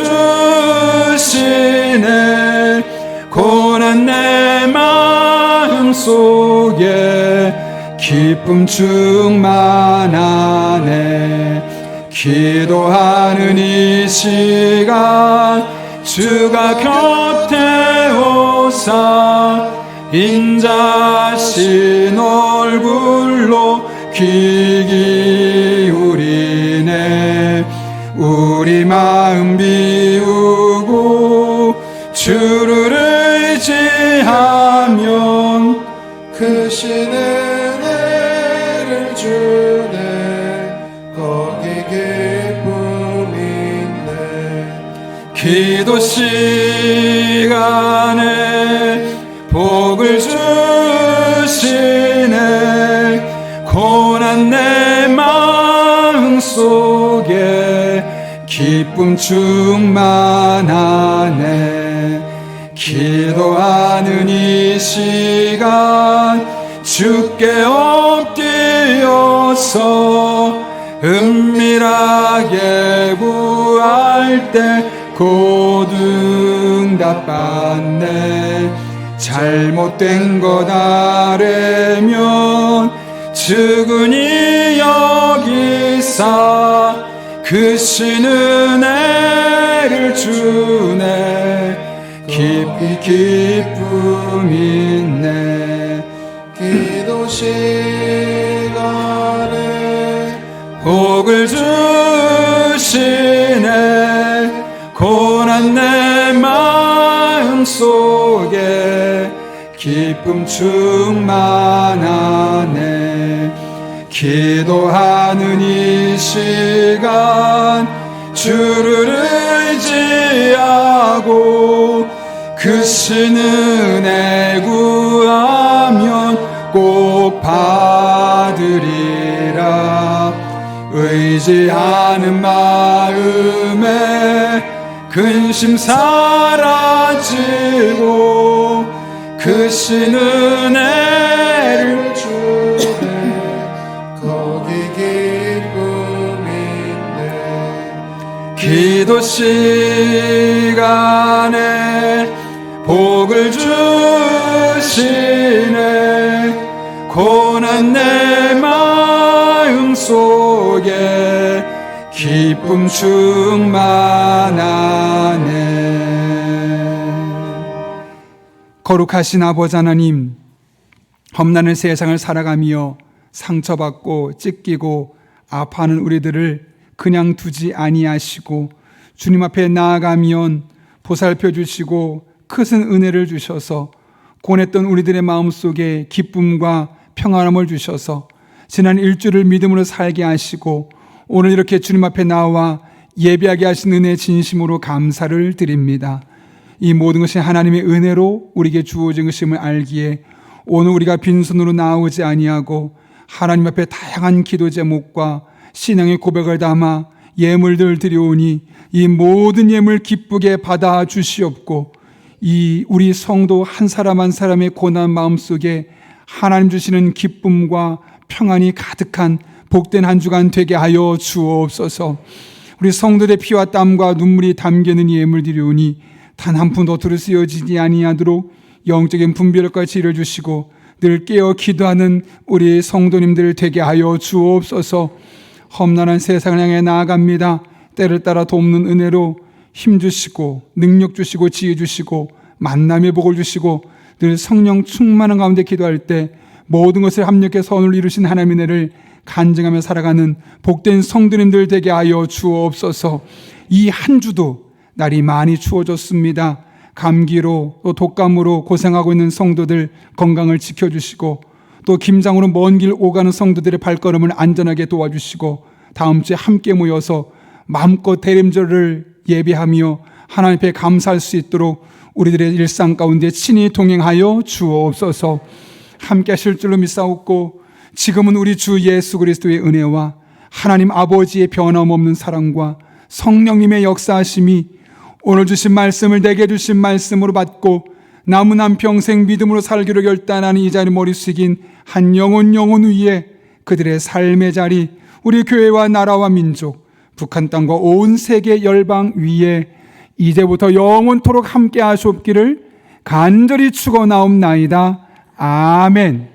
주시네. 고난 내 마음 속에 기쁨 충만하네. 기도하는 이 시간 주가 곁에 오사 인자신 얼굴로 귀 기울이네. 우리 마음 비우고 주를 의지하면 크신 은혜를 주네. 거기 기쁨이 있네. 기도 시간에 복을 주시네. 고난 내 마음 속에 기쁨 충만하네. 기도하는 이 시간 주께 엎드려서 은밀하게 구할 때 곧 응답받네. 잘못된 것 아뢰면 측은히 여기사 크신 은혜를 주네. 깊이 기쁨 있네. 기도 시간에 복을 주시네. 고난 내 마음 속에 기쁨 충만하네. 기도하는 이 시간 주를 의지하고 크신 은혜 구하면 꼭 받으리라. 의지하는 마음에 근심 사라지고 크신 은혜를 주네. 거기 기쁨이 있네. 기도 시간에 복을 주시네. 고난 내 마음 속에 기쁨 충만하네. 거룩하신 아버지 하나님, 험난한 세상을 살아가며 상처받고 찢기고 아파하는 우리들을 그냥 두지 아니하시고 주님 앞에 나아가면 보살펴 주시고 크신 은혜를 주셔서 고뇌했던 우리들의 마음속에 기쁨과 평안함을 주셔서 지난 일주를 믿음으로 살게 하시고 오늘 이렇게 주님 앞에 나와 예배하게 하신 은혜 진심으로 감사를 드립니다. 이 모든 것이 하나님의 은혜로 우리에게 주어진 것임을 알기에 오늘 우리가 빈손으로 나오지 아니하고 하나님 앞에 다양한 기도 제목과 신앙의 고백을 담아 예물들 드려오니 이 모든 예물 기쁘게 받아 주시옵고 이 우리 성도 한 사람 한 사람의 고난 마음속에 하나님 주시는 기쁨과 평안이 가득한 복된 한 주간 되게 하여 주옵소서. 우리 성도들의 피와 땀과 눈물이 담기는 예물 드려오니 단 한 푼도 두루 쓰여지지 아니하도록 영적인 분별과 지혜를 주시고 늘 깨어 기도하는 우리 성도님들 되게 하여 주옵소서. 험난한 세상을 향해 나아갑니다. 때를 따라 돕는 은혜로 힘 주시고 능력 주시고 지혜 주시고 만남의 복을 주시고 늘 성령 충만한 가운데 기도할 때 모든 것을 합력해 선을 이루신 하나님의 은혜를 간증하며 살아가는 복된 성도님들 되게 하여 주옵소서. 이 한 주도 날이 많이 추워졌습니다. 감기로 또 독감으로 고생하고 있는 성도들 건강을 지켜주시고 또 김장으로 먼 길 오가는 성도들의 발걸음을 안전하게 도와주시고 다음 주에 함께 모여서 마음껏 대림절을 예배하며 하나님 앞에 감사할 수 있도록 우리들의 일상 가운데 친히 동행하여 주옵소서. 함께 하실 줄로 믿사옵고 지금은 우리 주 예수 그리스도의 은혜와 하나님 아버지의 변함없는 사랑과 성령님의 역사하심이 오늘 주신 말씀을 내게 주신 말씀으로 받고 남은 한평생 믿음으로 살기로 결단하는 이 자리 머리 숙인 한 영혼 위에 그들의 삶의 자리, 우리 교회와 나라와 민족, 북한 땅과 온 세계 열방 위에 이제부터 영원토록 함께 하시옵기를 간절히 축원하옵나이다. 아멘.